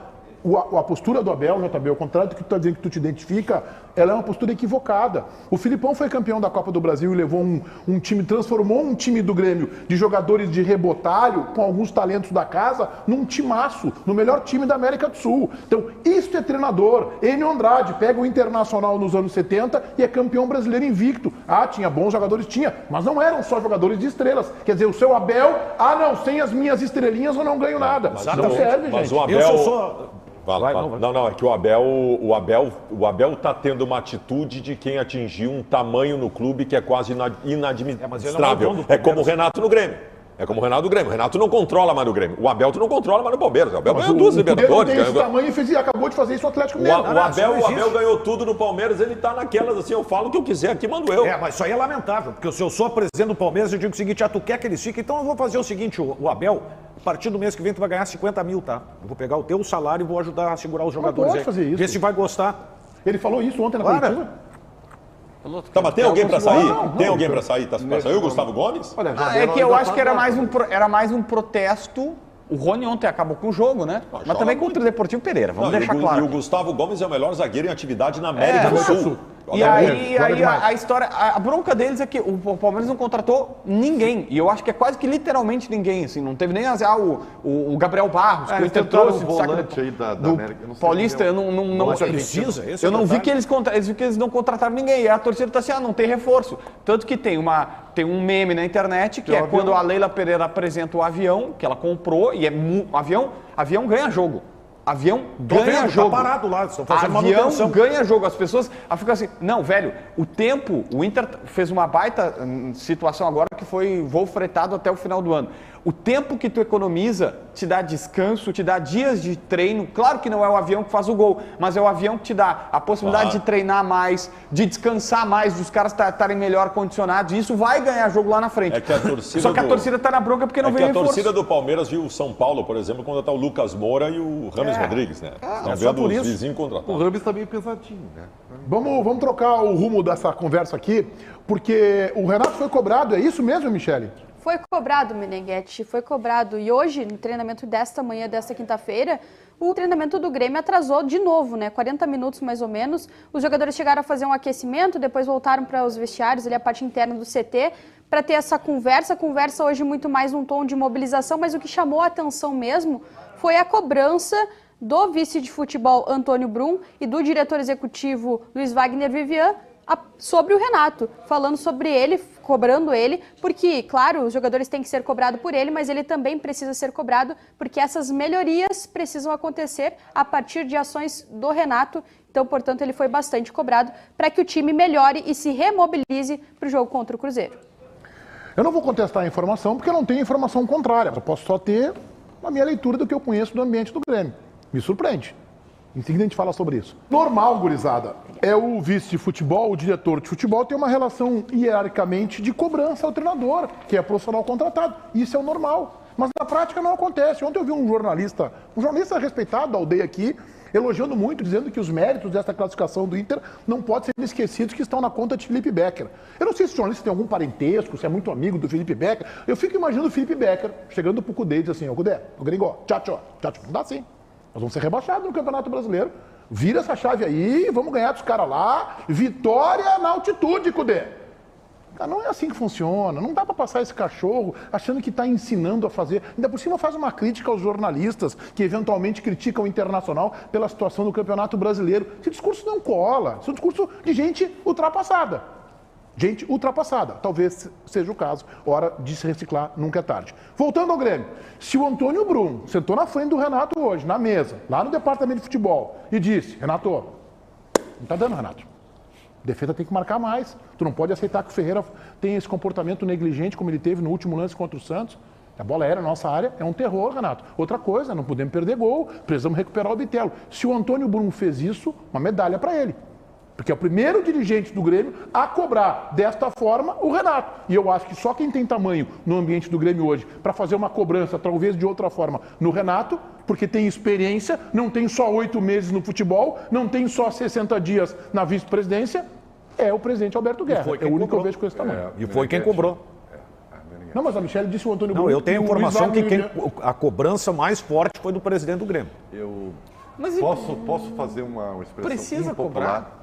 Speaker 1: A postura do Abel, JB, ao contrário do que tu está dizendo que tu te identifica, ela é uma postura equivocada. O Filipão foi campeão da Copa do Brasil e levou um time, transformou um time do Grêmio de jogadores de rebotalho, com alguns talentos da casa, num timaço, no melhor time da América do Sul. Então, isso é treinador. Enio Andrade pega o Internacional nos anos 70 e é campeão brasileiro invicto. Ah, tinha bons jogadores? Tinha, mas não eram só jogadores de estrelas. Quer dizer, o seu Abel, não, sem as minhas estrelinhas eu não ganho nada. Não serve,
Speaker 3: Mas
Speaker 1: gente.
Speaker 3: o Abel... Fala. Não, é que o Abel tá tendo uma atitude de quem atingiu um tamanho no clube que é quase inadministrável. É como o Renato no Grêmio. É como o Renato do Grêmio. O Renato não controla mais no Grêmio. O Abel tu não controla mais no Palmeiras. O Abel ganhou duas Libertadores.
Speaker 1: Esse tamanho e acabou de fazer isso no Atlético Mineiro.
Speaker 3: O Abel ganhou tudo no Palmeiras, ele tá naquelas assim, eu falo o que eu quiser, aqui mando eu.
Speaker 5: Mas isso aí é lamentável, porque se eu sou presidente do Palmeiras, eu digo o seguinte, tu quer que eles fiquem, então eu vou fazer o seguinte, o Abel, a partir do mês que vem tu vai ganhar 50 mil, tá? Eu vou pegar o teu salário e vou ajudar a segurar os jogadores aí.
Speaker 1: Fazer isso.
Speaker 5: Vê se vai gostar.
Speaker 1: Ele falou isso ontem na coletiva?
Speaker 3: Tá, mas tem alguém pra sair? Tem alguém pra sair? Tá pra sair o Gustavo Gomes?
Speaker 6: Olha, é que eu acho que era mais um protesto. O Rony ontem acabou com o jogo, né? Mas também contra o Deportivo Pereira, vamos deixar claro.
Speaker 3: E o Gustavo Gomes é o melhor zagueiro em atividade na América do Sul.
Speaker 6: E aí a história, a bronca deles é que o Palmeiras não contratou ninguém. E eu acho que é quase que literalmente ninguém, assim. Não teve nem o Gabriel Barros, que o Inter trouxe
Speaker 4: do volante aí da América.
Speaker 6: Paulista, eu não
Speaker 5: precisa.
Speaker 6: Eu não vi que eles não contrataram ninguém. E a torcida tá assim, não tem reforço. Tanto que tem um meme na internet, que é quando a Leila Pereira apresenta o avião, que ela comprou, e avião ganha jogo. Avião ganha jogo.
Speaker 5: Tá parado lá, estão fazendo
Speaker 6: avião
Speaker 5: manutenção.
Speaker 6: ganha jogo. As pessoas ficam assim, não, velho, o Inter fez uma baita situação agora que foi voo fretado até o final do ano. O tempo que tu economiza te dá descanso, te dá dias de treino. Claro que não é o avião que faz o gol, mas é o avião que te dá a possibilidade de treinar mais, de descansar mais, dos caras estarem melhor condicionados. E isso vai ganhar jogo lá na frente.
Speaker 3: É que a torcida
Speaker 6: Só que a torcida tá na bronca porque não veio reforço.
Speaker 3: A torcida do Palmeiras viu o São Paulo, por exemplo, quando tá o Lucas Moura e o Rames Rodrigues, né? Não vendo os vizinhos contratados.
Speaker 4: O Rames tá meio pesadinho, né?
Speaker 1: Vamos trocar o rumo dessa conversa aqui, porque o Renato foi cobrado, é isso mesmo, Michele?
Speaker 2: Foi cobrado, Meneghetti, foi cobrado. E hoje, no treinamento desta manhã, desta quinta-feira, o treinamento do Grêmio atrasou de novo, né? 40 minutos mais ou menos. Os jogadores chegaram a fazer um aquecimento, depois voltaram para os vestiários, ali a parte interna do CT, para ter essa conversa. A conversa hoje muito mais num tom de mobilização, mas o que chamou a atenção mesmo foi a cobrança do vice de futebol Antônio Brum e do diretor executivo Luiz Wagner Vivian sobre o Renato, falando sobre ele, cobrando ele, porque, claro, os jogadores têm que ser cobrados por ele, mas ele também precisa ser cobrado, porque essas melhorias precisam acontecer a partir de ações do Renato. Então, portanto, ele foi bastante cobrado para que o time melhore e se remobilize para o jogo contra o Cruzeiro.
Speaker 1: Eu não vou contestar a informação, porque eu não tenho informação contrária. Eu posso só ter a minha leitura do que eu conheço do ambiente do Grêmio. Me surpreende. Em seguida a gente fala sobre isso. Normal, gurizada, é o vice de futebol, o diretor de futebol tem uma relação hierarquicamente de cobrança ao treinador, que é profissional contratado. Isso é o normal. Mas na prática não acontece. Ontem eu vi um jornalista respeitado da aldeia aqui, elogiando muito, dizendo que os méritos dessa classificação do Inter não podem ser esquecidos, que estão na conta de Felipe Becker. Eu não sei se o jornalista tem algum parentesco, se é muito amigo do Felipe Becker. Eu fico imaginando o Felipe Becker chegando pro Cudê e diz assim, ô Cudê, ô gringo, tchau, não dá assim. Nós vamos ser rebaixados no Campeonato Brasileiro. Vira essa chave aí, vamos ganhar dos caras lá. Vitória na altitude, Cudê. Não é assim que funciona. Não dá para passar esse cachorro achando que está ensinando a fazer. Ainda por cima faz uma crítica aos jornalistas que eventualmente criticam o Internacional pela situação do Campeonato Brasileiro. Esse discurso não cola. Esse é um discurso de gente ultrapassada. Gente ultrapassada, talvez seja o caso. Hora de se reciclar, nunca é tarde. Voltando ao Grêmio, se o Antônio Brum sentou na frente do Renato hoje, na mesa, lá no departamento de futebol, e disse, Renato, não tá dando, Renato. Defesa tem que marcar mais. Tu não pode aceitar que o Ferreira tenha esse comportamento negligente como ele teve no último lance contra o Santos. A bola aérea, nossa área, é um terror, Renato. Outra coisa, não podemos perder gol, precisamos recuperar o Bitelo. Se o Antônio Brum fez isso, uma medalha para ele. Porque é o primeiro dirigente do Grêmio a cobrar desta forma o Renato. E eu acho que só quem tem tamanho no ambiente do Grêmio hoje para fazer uma cobrança, talvez de outra forma, no Renato, porque tem experiência, não tem só 8 meses no futebol, não tem só 60 dias na vice-presidência, é o presidente Alberto Guerra. É o único que eu vejo com esse tamanho.
Speaker 5: E foi quem cobrou.
Speaker 1: Não, mas a Michele disse o Antônio Brum.
Speaker 5: Não, eu tenho informação que a cobrança mais forte foi do presidente do Grêmio.
Speaker 4: Mas posso fazer uma expressão
Speaker 6: precisa
Speaker 4: impopular?
Speaker 6: cobrar?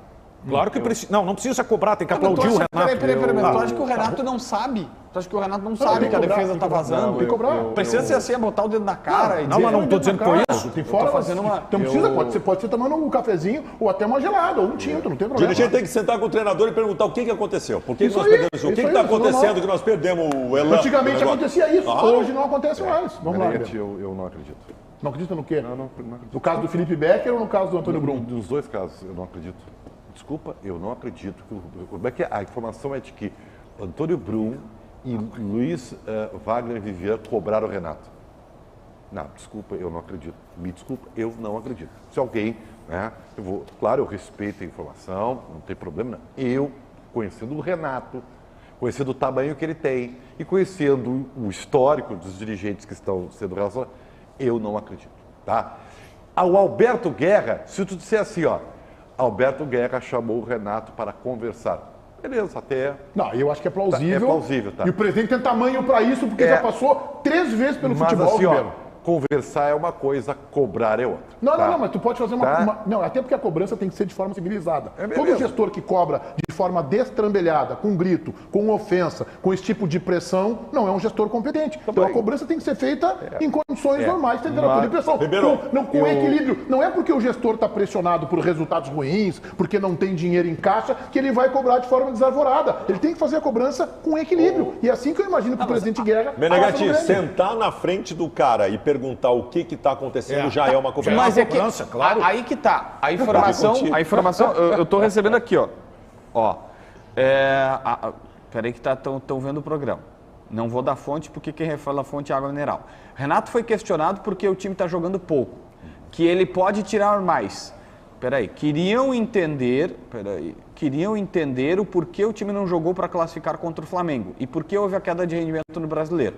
Speaker 5: Claro que precisa. Não precisa cobrar, tem que aplaudir o Renato.
Speaker 6: Peraí, mas tu acha que o Renato não sabe? Tu acha que o Renato não sabe que a defesa tá vazando?
Speaker 1: Tem que cobrar.
Speaker 6: Precisa ser assim, botar o dedo na cara e dizer...
Speaker 5: Não, mas não estou dizendo que foi isso.
Speaker 1: Tem fora,
Speaker 6: fazendo uma...
Speaker 1: Então precisa, pode ser tomando um cafezinho ou até uma gelada, ou um tinto, não tem
Speaker 3: O
Speaker 1: problema.
Speaker 3: dirigente tem que sentar com o treinador e perguntar o que aconteceu. Por que nós perdemos o... O que está acontecendo que nós perdemos o Elan?
Speaker 1: Antigamente acontecia isso, hoje não acontece mais. Vamos lá,
Speaker 4: eu não acredito.
Speaker 1: Não acredita no quê?
Speaker 4: Não acredito.
Speaker 1: No caso do Felipe Becker ou no caso do Antônio Brum?
Speaker 4: Nos dois casos, eu não acredito. Desculpa, eu não acredito. Como é que a informação é de que Antônio Brum e Luiz Wagner Vivian cobraram o Renato? Não, desculpa, eu não acredito. Me desculpa, eu não acredito. Se alguém, né, claro, eu respeito a informação, não tem problema, não. Eu, conhecendo o Renato, conhecendo o tamanho que ele tem e conhecendo o histórico dos dirigentes que estão sendo relacionados, eu não acredito, tá? Ao Alberto Guerra, se tu disser assim, ó, Alberto Guerra chamou o Renato para conversar. Beleza, até...
Speaker 1: Não, eu acho que é plausível.
Speaker 4: É plausível, tá.
Speaker 1: E o presidente tem tamanho para isso, porque já passou 3 vezes pelo futebol,
Speaker 4: assim,
Speaker 1: Ribeiro.
Speaker 4: Conversar é uma coisa, cobrar é outra.
Speaker 1: Não,
Speaker 4: tá?
Speaker 1: não, mas tu pode fazer Não, até porque a cobrança tem que ser de forma civilizada.
Speaker 4: É
Speaker 1: Todo
Speaker 4: mesmo.
Speaker 1: gestor que cobra de forma destrambelhada, com grito, com ofensa, com esse tipo de pressão, não é um gestor competente. Então a cobrança tem que ser feita em condições normais, temperatura e pressão.
Speaker 3: Ribeiro,
Speaker 1: Com equilíbrio. Não é porque o gestor está pressionado por resultados ruins, porque não tem dinheiro em caixa, que ele vai cobrar de forma desarvorada. Ele tem que fazer a cobrança com equilíbrio. E é assim que eu imagino que o presidente Guerra...
Speaker 3: Meneghetti, sentar na frente do cara e perguntar o que está acontecendo já é uma cobrança.
Speaker 6: Mas é que,
Speaker 5: cobrança, claro.
Speaker 6: aí que tá. A informação eu tô recebendo aqui, ó. Peraí que estão vendo o programa. Não vou dar fonte, porque quem fala fonte é água mineral. Renato foi questionado porque o time está jogando pouco, que ele pode tirar mais. Queriam entender o porquê o time não jogou para classificar contra o Flamengo e por que houve a queda de rendimento no Brasileiro.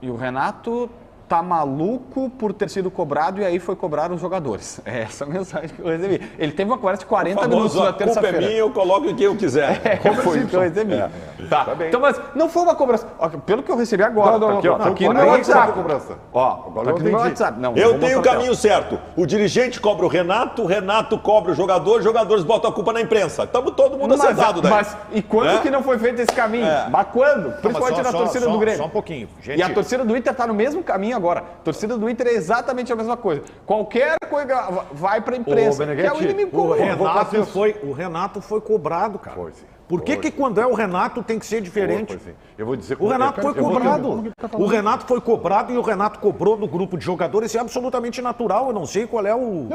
Speaker 6: E o Renato tá maluco por ter sido cobrado e aí foi cobrar os jogadores. É essa a mensagem que eu recebi. Ele teve uma conversa de 40 minutos na terça-feira.
Speaker 3: A culpa é minha, eu coloco em quem eu quiser.
Speaker 6: Foi o que eu recebi. Tá bem. Então, mas não foi uma cobrança. Ó, pelo que eu recebi agora, tá aqui no meu WhatsApp. Ó, tá aqui no meu WhatsApp. Não,
Speaker 3: eu tenho o caminho certo. O dirigente cobra o Renato cobra o jogador, os jogadores botam a culpa na imprensa. Estamos todo mundo acertado daí.
Speaker 6: Mas e quando que não foi feito esse caminho? Mas quando? Principalmente na torcida do Grêmio.
Speaker 5: Só um pouquinho. Gente...
Speaker 6: E a torcida do Inter tá no mesmo caminho agora. A torcida do Inter é exatamente a mesma coisa. Qualquer coisa vai pra imprensa, que é o inimigo comum.
Speaker 5: O Renato foi cobrado, cara.
Speaker 4: Foi, sim.
Speaker 5: Por que quando é o Renato tem que ser diferente?
Speaker 4: Foi, sim. Eu vou dizer
Speaker 5: O Renato foi cobrado. O Renato foi cobrado e o Renato cobrou do grupo de jogadores. Isso é absolutamente natural. Eu não sei qual é o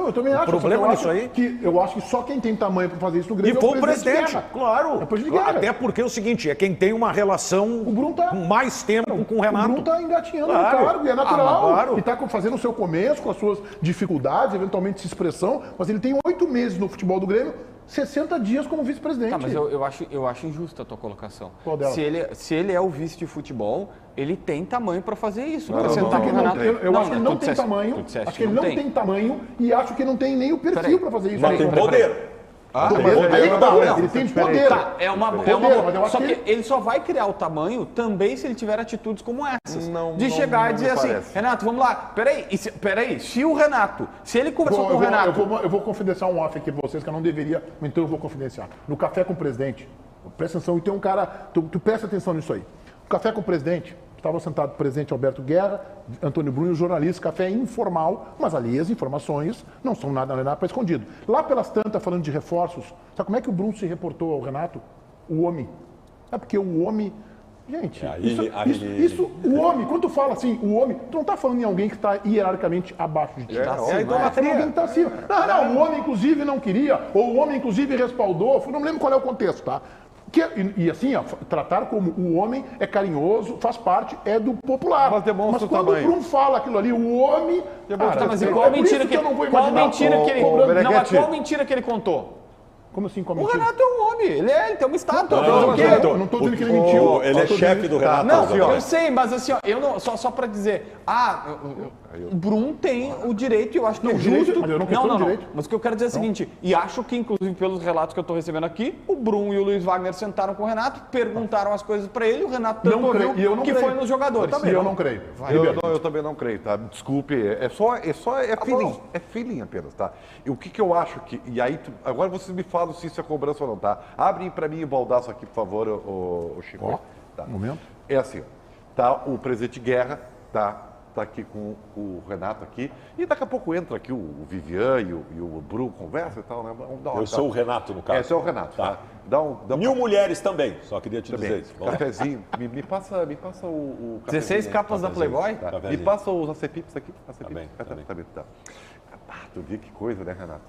Speaker 5: problema nisso aí.
Speaker 1: Eu acho que só quem tem tamanho para fazer isso no Grêmio
Speaker 5: E foi o presidente,
Speaker 1: Guerra.
Speaker 5: claro.
Speaker 1: É o presidente Guerra.
Speaker 5: Até porque é o seguinte, é quem tem uma relação com mais tempo com o Renato.
Speaker 1: O Brum tá engatinhando no
Speaker 5: Claro.
Speaker 1: cargo, e é natural.
Speaker 5: Claro.
Speaker 1: E tá fazendo o seu começo, com as suas dificuldades, eventualmente de expressão, mas ele tem 8 meses no futebol do Grêmio, 60 dias como vice-presidente.
Speaker 6: Tá, mas eu acho injusta a tua colocação.
Speaker 1: Qual delas?
Speaker 6: Se ele é o vice de futebol, ele tem tamanho para fazer isso.
Speaker 1: Eu acho que ele não tem tamanho. Acho que ele não tem tamanho e acho que não tem nem o perfil para fazer isso.
Speaker 3: Mas tem poder.
Speaker 1: Ele tem poder.
Speaker 6: Tá, é uma boa. Só que ele só vai criar o tamanho também se ele tiver atitudes como essas. De chegar e dizer assim, Renato, vamos lá, peraí, se o Renato, se ele conversou com o Renato...
Speaker 1: Eu vou confidenciar um off aqui pra vocês, que eu não deveria, então eu vou confidenciar. No Café com o Presidente, presta atenção, e tem um cara, tu presta atenção nisso aí. No Café com o Presidente, estava sentado o presidente Alberto Guerra, Antônio Brum e os jornalistas, café informal, mas ali as informações não são nada para escondido. Lá pelas tantas, falando de reforços, sabe como é que o Brum se reportou ao Renato? O homem. É porque o homem... Gente, o homem, quando tu fala assim, o homem, tu não está falando em alguém que está hierarquicamente abaixo de ti. É idolatria. Alguém que está acima. Não, o homem inclusive não queria, ou o homem inclusive respaldou, não lembro qual é o contexto, tá? E assim, tratar como o homem é carinhoso, faz parte, é do popular.
Speaker 4: Mas demonstra
Speaker 1: o quando o Brum fala aquilo ali, o homem...
Speaker 6: Mas qual mentira que ele contou?
Speaker 1: Como assim, como
Speaker 6: O
Speaker 1: mentira?
Speaker 6: Renato é um homem, ele tem uma estátua.
Speaker 1: Eu não estou dizendo que ele mentiu.
Speaker 3: Ele é chefe do Renato.
Speaker 6: Não, eu sei, mas assim, só para dizer, o Brum tem o direito, e eu acho que é justo.
Speaker 1: Mas eu não questiono o direito.
Speaker 6: Mas o que eu quero dizer é o seguinte, e acho que, inclusive, pelos relatos que eu estou recebendo aqui, o Brum e o Luiz Wagner sentaram com o Renato, perguntaram as coisas para ele, o Renato tanto ouviu que foi nos jogadores.
Speaker 1: Eu não creio.
Speaker 4: Eu também não creio, tá? Desculpe, é feeling, é feeling apenas, tá? E o que eu acho que... E aí, agora vocês me falam se isso é cobrança ou não, tá? Abre para mim o baldaço aqui, por favor, o Chico.
Speaker 1: Momento.
Speaker 4: É assim, ó, tá o presidente Guerra, tá está aqui com o Renato aqui. E daqui a pouco entra aqui o Vivian e o Bru conversa e tal, né? Vamos dar uma,
Speaker 3: Eu sou o Renato, no caso.
Speaker 4: É, você é o Renato.
Speaker 3: Tá.
Speaker 4: Dá
Speaker 3: Mil mulheres também, só queria te dizer isso. Vamos lá.
Speaker 4: Cafezinho. Me passa o
Speaker 6: 16
Speaker 4: cafezinho.
Speaker 6: capas da Playboy?
Speaker 4: Tá. Me
Speaker 3: Cafezinho.
Speaker 4: passa os acepips aqui. Acepips.
Speaker 3: bem, tá bem.
Speaker 4: Tá. Tu viu que coisa, né, Renato?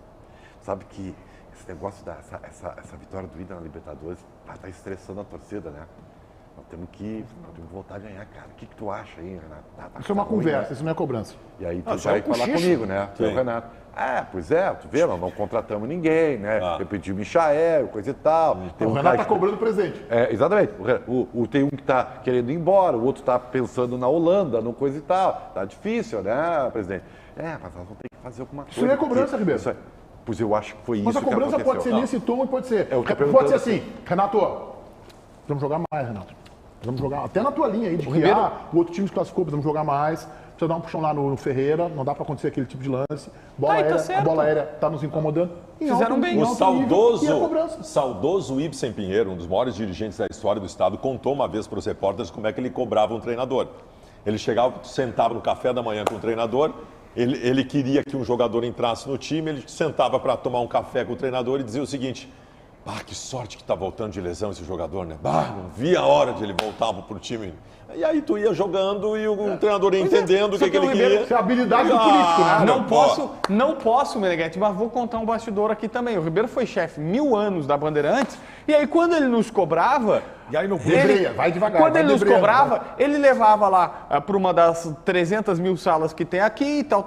Speaker 4: Sabe que esse negócio essa vitória do Inter na Libertadores tá estressando a torcida, né? Nós temos que voltar a ganhar, cara. O que tu acha aí, Renato?
Speaker 1: Isso é uma
Speaker 4: ruim,
Speaker 1: conversa,
Speaker 4: né?
Speaker 1: isso não é cobrança.
Speaker 4: E aí tu
Speaker 5: isso é
Speaker 4: vai
Speaker 5: um
Speaker 4: falar
Speaker 5: cochicho.
Speaker 4: comigo, né? Tu é o
Speaker 3: Sim.
Speaker 4: Renato. Pois é, tu vê, nós não contratamos ninguém, né? Eu pedi o Michael, coisa e tal. Tem
Speaker 1: O
Speaker 4: um
Speaker 1: Renato
Speaker 4: cara
Speaker 1: está
Speaker 4: que-
Speaker 1: cobrando presente.
Speaker 4: Exatamente. Tem um que está querendo ir embora, o outro está pensando na Holanda, no coisa e tal. Tá difícil, né, presidente? Mas nós vamos ter que fazer alguma coisa.
Speaker 1: Isso não é cobrança,
Speaker 4: porque-
Speaker 1: Ribeiro.
Speaker 4: isso é- Pois eu acho que foi
Speaker 1: Mas
Speaker 4: isso
Speaker 1: a
Speaker 4: que
Speaker 1: cobrança
Speaker 4: aconteceu.
Speaker 1: pode ser nesse tom e pode ser.
Speaker 4: Eu tô
Speaker 1: Pode
Speaker 4: perguntando
Speaker 1: ser assim, Renato, vamos jogar mais, Renato. Vamos jogar até na tua linha aí, de que o outro time se classificou, precisamos jogar mais. Precisa dar um puxão lá no Ferreira, não dá para acontecer aquele tipo de lance. Bola
Speaker 6: Tá
Speaker 1: aérea, a
Speaker 6: certo.
Speaker 1: bola aérea tá nos incomodando. Em
Speaker 6: Fizeram
Speaker 1: alto-
Speaker 6: bem.
Speaker 1: em
Speaker 3: O
Speaker 1: alto nível, e a cobrança.
Speaker 3: saudoso Ibsen Pinheiro, um dos maiores dirigentes da história do Estado, contou uma vez para os repórteres como é que ele cobrava um treinador. Ele chegava, sentava no café da manhã com o treinador, ele queria que um jogador entrasse no time, ele sentava para tomar um café com o treinador e dizia o seguinte: que sorte que está voltando de lesão esse jogador, né? Não via a hora de ele voltar para o time. E aí tu ia jogando e o treinador ia entendendo o que ele queria.
Speaker 1: Isso é a habilidade do político, né?
Speaker 6: Não posso, Meneghetti, mas vou contar um bastidor aqui também. O Ribeiro foi chefe 1000 anos da Bandeirantes, e aí quando ele nos cobrava...
Speaker 5: E aí no
Speaker 1: Debreia, vai devagar.
Speaker 6: Quando
Speaker 1: vai
Speaker 6: ele nos
Speaker 1: debreando,
Speaker 6: cobrava, ele levava lá para uma das 300 mil salas que tem aqui, tal,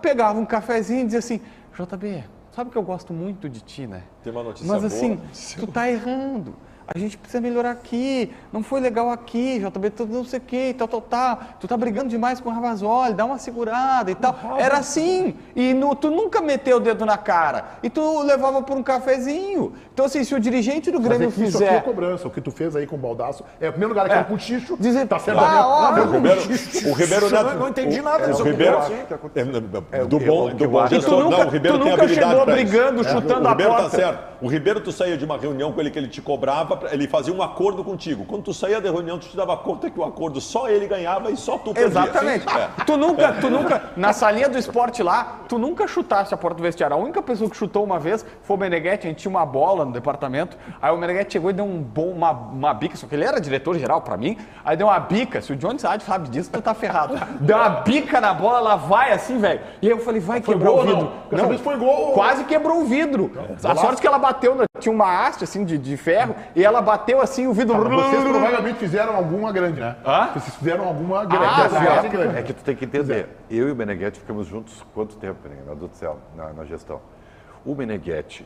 Speaker 6: pegava um cafezinho e dizia assim: JB, sabe que eu gosto muito de ti, né?
Speaker 3: Tem uma notícia
Speaker 6: Mas
Speaker 3: boa.
Speaker 6: assim, tu tá errando. A gente precisa melhorar aqui, não foi legal aqui, JB, tu não sei o que, tal. Tu tá brigando demais com o Ravazoli, dá uma segurada e tal. Era assim, e tu nunca meteu o dedo na cara, e tu levava por um cafezinho. Então assim, se o dirigente do
Speaker 1: Mas
Speaker 6: Grêmio
Speaker 1: é que isso aqui é
Speaker 6: fizer...
Speaker 1: cobrança. O que tu fez aí com o Baldaço é, em primeiro lugar, aquele cochicho.
Speaker 6: Dizer,
Speaker 1: Tá certo.
Speaker 3: O Ribeiro Neto.
Speaker 5: Não entendi nada disso.
Speaker 3: O Ribeiro, do bom gestor, não, o Ribeiro tem habilidade
Speaker 6: chegou
Speaker 3: pra isso.
Speaker 6: brigando, chutando
Speaker 3: O
Speaker 6: a
Speaker 3: Ribeiro tá
Speaker 6: porta.
Speaker 3: certo. O Ribeiro, tu saía de uma reunião com ele que ele te cobrava, ele fazia um acordo contigo. Quando tu saía da reunião, tu te dava conta que o acordo só ele ganhava e só tu perdia.
Speaker 6: Exatamente. Tu nunca, na salinha do esporte lá, tu nunca chutasse a porta do vestiário. A única pessoa que chutou uma vez foi o Meneghetti, a gente tinha uma bola no departamento, aí o Meneghetti chegou e deu uma bica, só que ele era diretor-geral pra mim, aí deu uma bica, se o Johnny Saad sabe disso, tu tá ferrado. Deu uma bica na bola, ela vai assim, velho. E aí eu falei, vai quebrar
Speaker 1: gol
Speaker 6: o
Speaker 1: ou
Speaker 6: vidro.
Speaker 1: não? Dessa vez foi gol.
Speaker 6: Quase quebrou o vidro. A sorte que ela bateu, tinha uma haste assim de ferro, e ela bateu assim, o vidro...
Speaker 1: Vocês provavelmente fizeram alguma grande, né?
Speaker 6: Hã?
Speaker 1: Vocês fizeram alguma grande.
Speaker 4: É que tu tem que entender. Eu e o Meneghetti ficamos juntos quanto tempo, Meneghetti? Meu Deus do céu, na gestão. O Meneghetti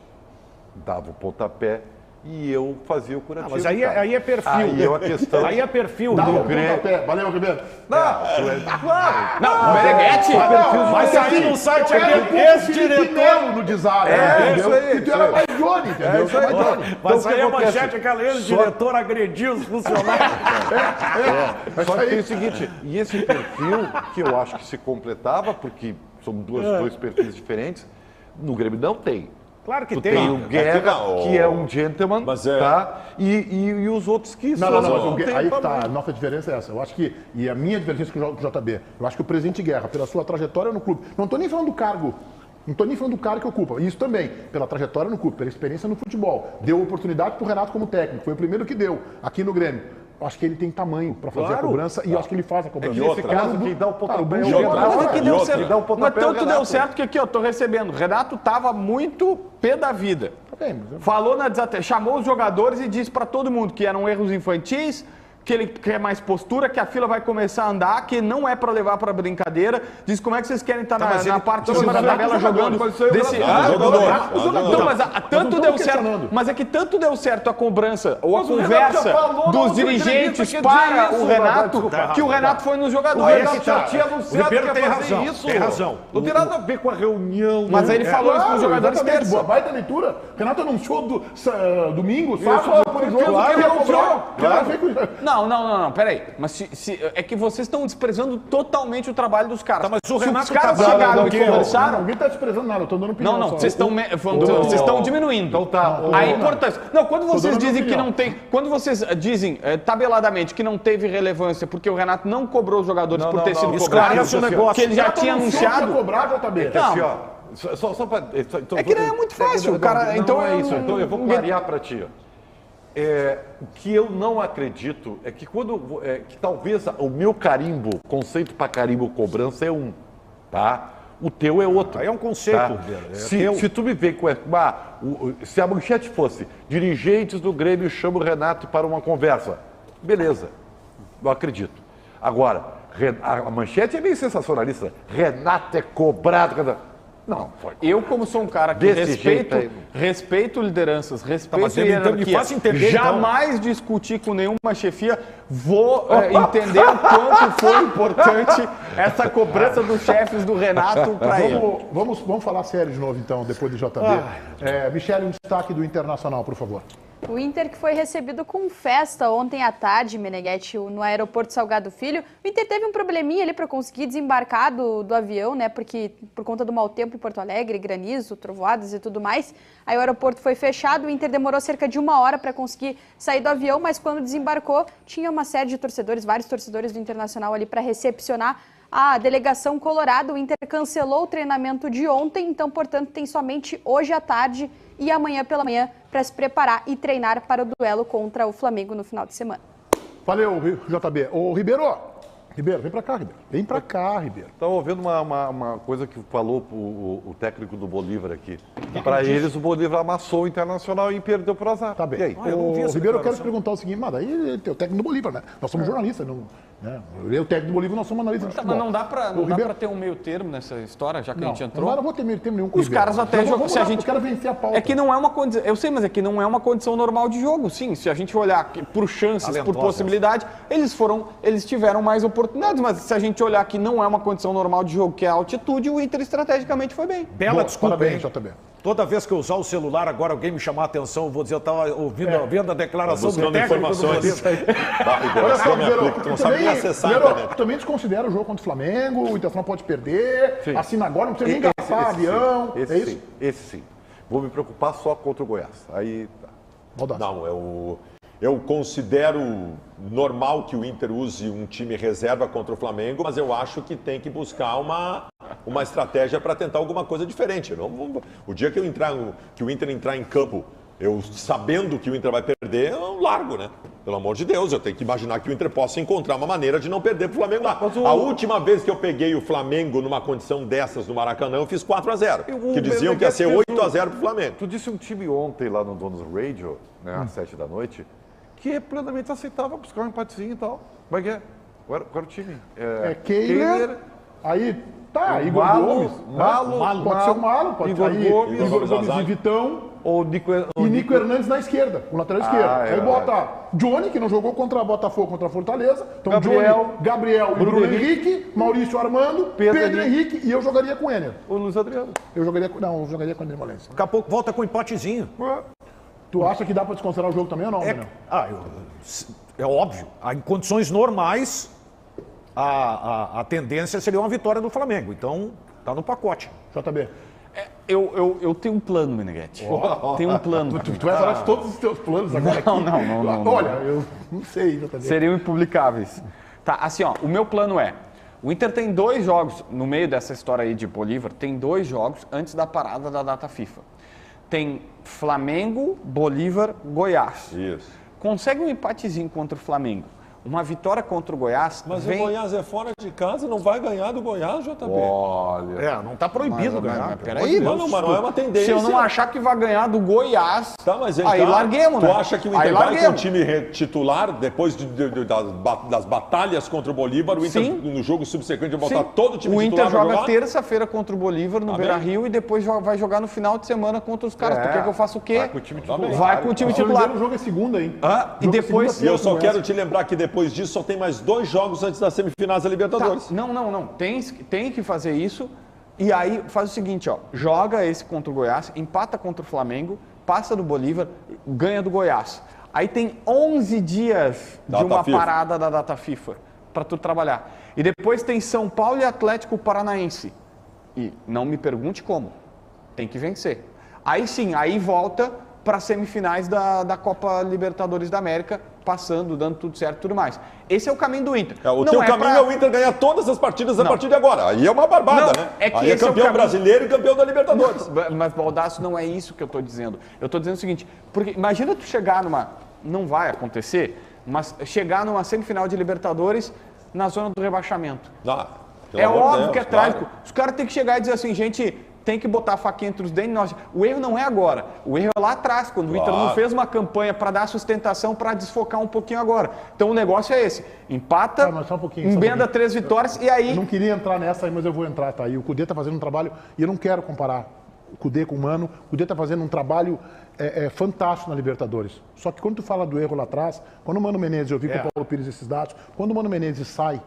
Speaker 4: dava o pontapé e eu fazia o curativo.
Speaker 5: Mas aí é perfil.
Speaker 4: Aí é a questão.
Speaker 5: Aí é perfil
Speaker 1: Dá
Speaker 5: do
Speaker 1: um pontapé. Valeu, Ribeiro.
Speaker 6: Não, o Meneghetti...
Speaker 5: Mas aí no site aqui, ex-diretor.
Speaker 1: no design.
Speaker 4: isso aí,
Speaker 1: E tu era mais Johnny, entendeu?
Speaker 4: isso aí.
Speaker 1: Mais Johnny.
Speaker 5: Mas
Speaker 4: Então,
Speaker 5: aí a
Speaker 4: o que acontece?
Speaker 5: manchete, aquela ex-diretor agrediu os funcionários.
Speaker 4: Só que tem o seguinte, e esse perfil que eu acho que se completava, porque são dois perfis diferentes, no Grêmio não tem.
Speaker 5: Claro que
Speaker 4: Tu
Speaker 5: tem.
Speaker 4: tem o Guerra,
Speaker 3: não,
Speaker 4: que é um gentleman,
Speaker 3: mas é-
Speaker 4: tá? E os outros que
Speaker 1: Não,
Speaker 4: são...
Speaker 1: mas
Speaker 4: tem
Speaker 1: aí que tá,
Speaker 4: problema.
Speaker 1: a nossa diferença é essa. Eu acho que, e a minha divergência com o JB, eu acho que o presidente Guerra, pela sua trajetória no clube, não estou nem falando do cargo, não estou nem falando do cara que ocupa, isso também, pela trajetória no clube, pela experiência no futebol, deu oportunidade para o Renato como técnico, foi o primeiro que deu aqui no Grêmio. Eu acho que ele tem tamanho para fazer a cobrança e eu acho que ele faz a cobrança.
Speaker 4: Nesse caso, quem dá o pontapé é o
Speaker 3: outra.
Speaker 4: Renato.
Speaker 6: Mas é que deu
Speaker 3: outra.
Speaker 6: certo.
Speaker 4: Dá um pontapé
Speaker 6: Mas
Speaker 4: ao
Speaker 6: tanto
Speaker 4: Renato.
Speaker 6: deu certo que aqui eu tô recebendo. O Renato tava muito pé da vida.
Speaker 1: Tá bem, mas
Speaker 6: Falou chamou os jogadores e disse pra todo mundo que eram erros infantis, que ele quer mais postura, que a fila vai começar a andar, que não é pra levar pra brincadeira. Diz como é que vocês querem estar
Speaker 5: mas
Speaker 6: na
Speaker 5: ele-
Speaker 6: parte de
Speaker 1: Então,
Speaker 6: cima da
Speaker 1: mas
Speaker 6: tabela
Speaker 1: os jogadores,
Speaker 6: jogando
Speaker 4: pode ser o
Speaker 6: desse...
Speaker 3: jogador.
Speaker 6: Então, mas tanto
Speaker 1: não
Speaker 6: deu
Speaker 1: estamos
Speaker 6: certo,
Speaker 1: questionando.
Speaker 6: mas é que tanto deu certo a cobrança ou a
Speaker 4: Mas o Renato já
Speaker 6: conversa
Speaker 4: falou na
Speaker 6: dos
Speaker 4: última
Speaker 6: dirigentes
Speaker 4: entrevista que
Speaker 6: para
Speaker 4: dizia
Speaker 6: o
Speaker 4: isso,
Speaker 6: Renato,
Speaker 4: desculpa.
Speaker 6: que o Renato foi nos
Speaker 4: O
Speaker 6: jogadores.
Speaker 4: Renato já tinha anunciado
Speaker 5: Ribeiro
Speaker 4: que
Speaker 5: tem
Speaker 4: ia fazer
Speaker 5: razão,
Speaker 4: isso.
Speaker 5: tem razão.
Speaker 4: Não tem nada a ver com a reunião.
Speaker 6: Mas
Speaker 4: né?
Speaker 6: ele falou isso para os jogadores
Speaker 1: exatamente,
Speaker 6: terça.
Speaker 1: boa, baita leitura. Renato anunciou domingo, sábado, depois do jogo,
Speaker 4: claro,
Speaker 1: que ele ia
Speaker 4: anunciou.
Speaker 1: cobrar.
Speaker 6: Não, Não, peraí. Mas é que vocês estão desprezando totalmente o trabalho dos caras.
Speaker 5: Tá, mas o
Speaker 6: Se
Speaker 5: Renato
Speaker 6: os caras
Speaker 5: tá
Speaker 6: chegaram
Speaker 5: falando
Speaker 6: e
Speaker 5: que
Speaker 6: conversaram...
Speaker 1: Ninguém está desprezando nada, eu estou dando opinião.
Speaker 6: Não,
Speaker 1: só.
Speaker 6: vocês estão diminuindo.
Speaker 4: Então tá.
Speaker 6: A importância. Não, quando vocês
Speaker 1: dando
Speaker 6: dizem que
Speaker 1: opinião.
Speaker 6: não tem. Quando vocês dizem tabeladamente que não teve relevância porque o Renato não cobrou os jogadores por ter sido cobrado,
Speaker 5: esclarece o negócio.
Speaker 6: que ele já tinha anunciado.
Speaker 1: Cobrar, JB.
Speaker 6: Não.
Speaker 4: Assim, ó, só pra,
Speaker 6: É que não é muito fácil, cara. Então
Speaker 4: não é
Speaker 6: eu
Speaker 4: isso.
Speaker 6: não-
Speaker 4: Então eu vou clarear para ti. O que eu não acredito é que que talvez o meu carimbo, conceito para carimbo cobrança é um, tá? O teu é outro.
Speaker 5: Aí é um conceito,
Speaker 4: tá?
Speaker 5: Ribeiro, é
Speaker 4: Se tu me vê com se a manchete fosse dirigentes do Grêmio chamam o Renato para uma conversa, beleza, eu acredito. Agora, a manchete é meio sensacionalista. Renato é cobrado. Não, foi.
Speaker 6: Eu, como sou um cara que
Speaker 4: Desse jeito aí.
Speaker 6: respeito lideranças, respeito
Speaker 5: mas ele então me
Speaker 6: hierarquia,
Speaker 5: faz entender,
Speaker 6: jamais discutir com nenhuma chefia, vou entender o quanto foi importante essa cobrança dos chefes do Renato para ele.
Speaker 1: Vamos falar sério de novo, então, depois do JB. Michele, um destaque do Internacional, por favor.
Speaker 2: O Inter que foi recebido com festa ontem à tarde, Meneghetti, no aeroporto Salgado Filho. O Inter teve um probleminha ali para conseguir desembarcar do avião, né? Porque por conta do mau tempo em Porto Alegre, granizo, trovoadas e tudo mais. Aí o aeroporto foi fechado, o Inter demorou cerca de 1 hora para conseguir sair do avião, mas quando desembarcou, tinha uma série de torcedores, vários torcedores do Internacional ali para recepcionar a delegação colorada. O Inter cancelou o treinamento de ontem, então, portanto, tem somente hoje à tarde e amanhã pela manhã para se preparar e treinar para o duelo contra o Flamengo no final de semana.
Speaker 1: Valeu, JB. Ô, Ribeiro, vem pra cá, Ribeiro. Vem pra cá, Ribeiro.
Speaker 4: Estava ouvindo uma coisa que falou o técnico do Bolívar aqui. Para eles, o Bolívar amassou o Internacional e perdeu por azar.
Speaker 1: Tá bem.
Speaker 4: E aí?
Speaker 5: eu não vi
Speaker 1: Ô,
Speaker 5: essa
Speaker 1: Ribeiro, eu quero te
Speaker 5: declaração.
Speaker 1: perguntar o seguinte, mas aí tem o técnico do Bolívar, né? Nós somos jornalistas, não, né? Eu e o técnico do Bolívar, nós somos analistas de
Speaker 6: Tá,
Speaker 1: futebol.
Speaker 6: mas não dá pra
Speaker 1: Ribeiro-
Speaker 6: ter um meio termo nessa história, já que a gente
Speaker 1: Não,
Speaker 6: entrou?
Speaker 1: eu não vou ter meio tempo nenhum com o
Speaker 6: Os
Speaker 1: Ribeiro.
Speaker 6: caras até
Speaker 1: Vamos
Speaker 6: jogam. Se a
Speaker 1: lá,
Speaker 6: gente...
Speaker 1: Eu quero vencer a pauta.
Speaker 6: É que não é uma condição. Eu sei, mas é que não é uma condição normal de jogo, sim. Se a gente olhar por chances, por
Speaker 5: Talentosa.
Speaker 6: possibilidade, eles tiveram mais oportunidades. Mas se a gente olhar que não é uma condição normal de jogo, que é a altitude, o Inter estrategicamente foi bem.
Speaker 5: Bela
Speaker 1: Boa,
Speaker 5: desculpa,
Speaker 1: parabéns,
Speaker 5: hein?
Speaker 1: JB.
Speaker 5: Toda vez que eu usar o celular, agora alguém me chamar a atenção, eu vou dizer, eu estava vendo a declaração do
Speaker 3: Buscando
Speaker 5: técnico do
Speaker 3: informações.
Speaker 5: Bolívar.
Speaker 1: Olha só, Ribeiro,
Speaker 3: tu não sabe nem acessar a internet.
Speaker 1: tu também desconsidera o jogo contra o Flamengo, o Internacional pode perder,
Speaker 4: Sim.
Speaker 1: assina agora, não precisa nem gastar avião, é isso?
Speaker 4: Esse sim. Vou me preocupar só contra o Goiás. Aí tá.
Speaker 1: Maldade.
Speaker 3: Não, eu considero normal que o Inter use um time reserva contra o Flamengo, mas eu acho que tem que buscar uma estratégia para tentar alguma coisa diferente. O dia que o Inter entrar em campo, eu sabendo que o Inter vai perder, eu largo, né? Pelo amor de Deus, eu tenho que imaginar que o Inter possa encontrar uma maneira de não perder pro Flamengo lá. A última vez que eu peguei o Flamengo numa condição dessas no Maracanã, eu fiz 4-0. Que diziam que ia ser 8-0 pro Flamengo.
Speaker 4: Tu disse um time ontem lá no Donos Radio, né, às 7 da noite, que é plenamente aceitável buscar um empatezinho e tal. Como é que é? Qual era o time?
Speaker 1: Kehler, aí tá, Igor
Speaker 4: Malo,
Speaker 1: Gomes,
Speaker 4: Malo,
Speaker 1: pode ser o Malo, pode
Speaker 4: Igor
Speaker 1: aí,
Speaker 4: Gomes,
Speaker 1: Igor Gomes e
Speaker 3: Zazac.
Speaker 1: Vitão,
Speaker 4: ou Nico,
Speaker 1: e Nico Hernandes na esquerda, o lateral esquerdo. Aí bota Johnny, que não jogou contra Botafogo, contra Fortaleza. Então Johnny, Gabriel e Bruno Henrique, Maurício Armando, Pedro Henrique e eu jogaria com o Enner.
Speaker 4: o Luiz Adriano.
Speaker 1: Eu jogaria com o Enner Valencia.
Speaker 5: Daqui a pouco volta com um empatezinho.
Speaker 1: Tu acha que dá pra desconsiderar o jogo também ou não, Daniel?
Speaker 5: É óbvio. Em condições normais, a tendência seria uma vitória do Flamengo. Então, tá no pacote.
Speaker 1: JB.
Speaker 6: Eu tenho um plano, Meneghetti. Tenho um plano.
Speaker 1: Tu vai falar de todos os teus planos agora aqui?
Speaker 6: Não.
Speaker 1: Olha, eu não sei, JB.
Speaker 6: Seriam impublicáveis. Tá, assim, ó, o meu plano é, o Inter tem 2 jogos, no meio dessa história aí de Bolívar, tem 2 jogos antes da parada da data FIFA. Tem Flamengo, Bolívar, Goiás.
Speaker 3: Isso.
Speaker 6: Consegue um empatezinho contra o Flamengo. Uma vitória contra o Goiás.
Speaker 3: Mas
Speaker 6: vem...
Speaker 3: o Goiás é fora de casa, não vai ganhar do Goiás, JB.
Speaker 4: Olha.
Speaker 5: Não tá proibido ganhar.
Speaker 6: Peraí,
Speaker 3: Não, mas não é uma tendência.
Speaker 6: se eu não achar que vai ganhar do Goiás,
Speaker 3: Tá, mas
Speaker 6: aí larguemos,
Speaker 3: tu
Speaker 6: né?
Speaker 3: acha que o
Speaker 6: Aí
Speaker 3: Inter vai com o
Speaker 6: larguemos.
Speaker 3: time titular, depois das batalhas contra o Bolívar, o Inter
Speaker 6: Sim.
Speaker 3: no jogo subsequente vai botar
Speaker 6: Sim.
Speaker 3: todo o time
Speaker 6: o
Speaker 3: titular
Speaker 6: Inter
Speaker 3: pra
Speaker 6: joga
Speaker 3: jogar?
Speaker 6: terça-feira contra o Bolívar no
Speaker 3: Tá
Speaker 6: Beira-Rio e depois vai jogar no final de semana contra os caras. Tu quer que eu faça o quê?
Speaker 4: Vai com o time titular.
Speaker 6: Vai com o time
Speaker 1: Se eu não me
Speaker 6: titular.
Speaker 1: engano, o jogo é segunda, hein?
Speaker 6: E
Speaker 1: Jogo
Speaker 6: depois...
Speaker 3: E eu só
Speaker 1: segunda-feira,
Speaker 3: quero te lembrar que depois disso só tem mais 2 jogos antes das semifinais da Libertadores.
Speaker 6: Tá, não. Tem que fazer isso. E aí faz o seguinte, ó. Joga esse contra o Goiás, empata contra o Flamengo, passa do Bolívar, ganha do Goiás. Aí tem 11 dias de
Speaker 3: Data
Speaker 6: uma
Speaker 3: FIFA.
Speaker 6: parada da data FIFA para tu trabalhar. E depois tem São Paulo e Atlético Paranaense. E não me pergunte como. Tem que vencer. Aí sim, aí volta para as semifinais da Copa Libertadores da América, passando, dando tudo certo e tudo mais. Esse é o caminho do Inter.
Speaker 3: O teu caminho é o Inter ganhar todas as partidas a partir de agora. Aí é uma barbada,
Speaker 6: Não,
Speaker 3: né?
Speaker 6: é que
Speaker 3: Aí é
Speaker 6: esse é o
Speaker 3: campeão
Speaker 6: caminho.
Speaker 3: brasileiro e campeão da Libertadores.
Speaker 6: Mas, Baldasso, não é isso que eu estou dizendo. Eu estou dizendo o seguinte, porque imagina tu chegar numa... Não vai acontecer, mas chegar numa semifinal de Libertadores na zona do rebaixamento.
Speaker 3: Ah, pelo
Speaker 6: É
Speaker 3: amor de
Speaker 6: óbvio
Speaker 3: Deus,
Speaker 6: que é
Speaker 3: claro.
Speaker 6: trágico. Os caras têm que chegar e dizer assim, gente, tem que botar a faquinha entre os dentes. Nós... O erro não é agora. O erro é lá atrás, quando o Inter não fez uma campanha para dar sustentação, para desfocar um pouquinho agora. Então o negócio é esse. Empata,
Speaker 1: Mas só um pouquinho, só um
Speaker 6: embenda
Speaker 1: pouquinho.
Speaker 6: 3 vitórias e aí...
Speaker 1: Eu não queria entrar nessa aí, mas eu vou entrar, tá aí. O Cudê tá fazendo um trabalho, e eu não quero comparar o Cudê com o Mano. O Cudê tá fazendo um trabalho fantástico na Libertadores. Só que quando tu fala do erro lá atrás, quando o Mano Menezes, eu vi com o Paulo Pires esses dados, quando o Mano Menezes sai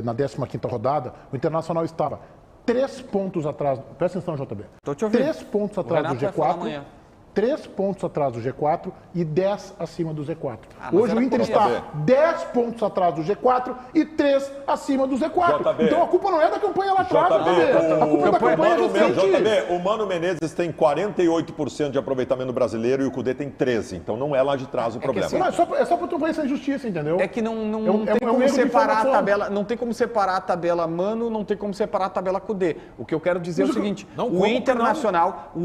Speaker 1: na 15ª rodada, o Internacional estava 3 pontos atrás, presta atenção, JB,
Speaker 6: Tô te ouvindo.
Speaker 1: 3 pontos atrás do
Speaker 6: Renato vai falar
Speaker 1: G4,
Speaker 6: amanhã.
Speaker 1: 3 pontos atrás do G4 e 10 acima do Z4.
Speaker 6: mas
Speaker 1: Hoje
Speaker 6: era
Speaker 1: o Inter
Speaker 6: por
Speaker 1: está
Speaker 3: JB.
Speaker 1: 10 pontos atrás do G4 e 3 acima do Z4.
Speaker 3: JB.
Speaker 1: Então a culpa não é da campanha lá atrás,
Speaker 3: JB,
Speaker 1: JB. A culpa é da campanha recente.
Speaker 3: JB, o Mano Menezes tem 48% de aproveitamento no brasileiro e o Cudê tem 13%. Então não é lá de trás o problema.
Speaker 6: assim,
Speaker 1: Não, é só para tu ver essa injustiça, entendeu?
Speaker 6: É que não
Speaker 1: É um
Speaker 6: tem como
Speaker 1: erro de
Speaker 6: separar a
Speaker 1: informação.
Speaker 6: tabela, não tem como separar a tabela Mano, não tem como separar a tabela Cudê. O que eu quero dizer é o seguinte,
Speaker 5: não,
Speaker 6: o
Speaker 5: como que
Speaker 6: Internacional, o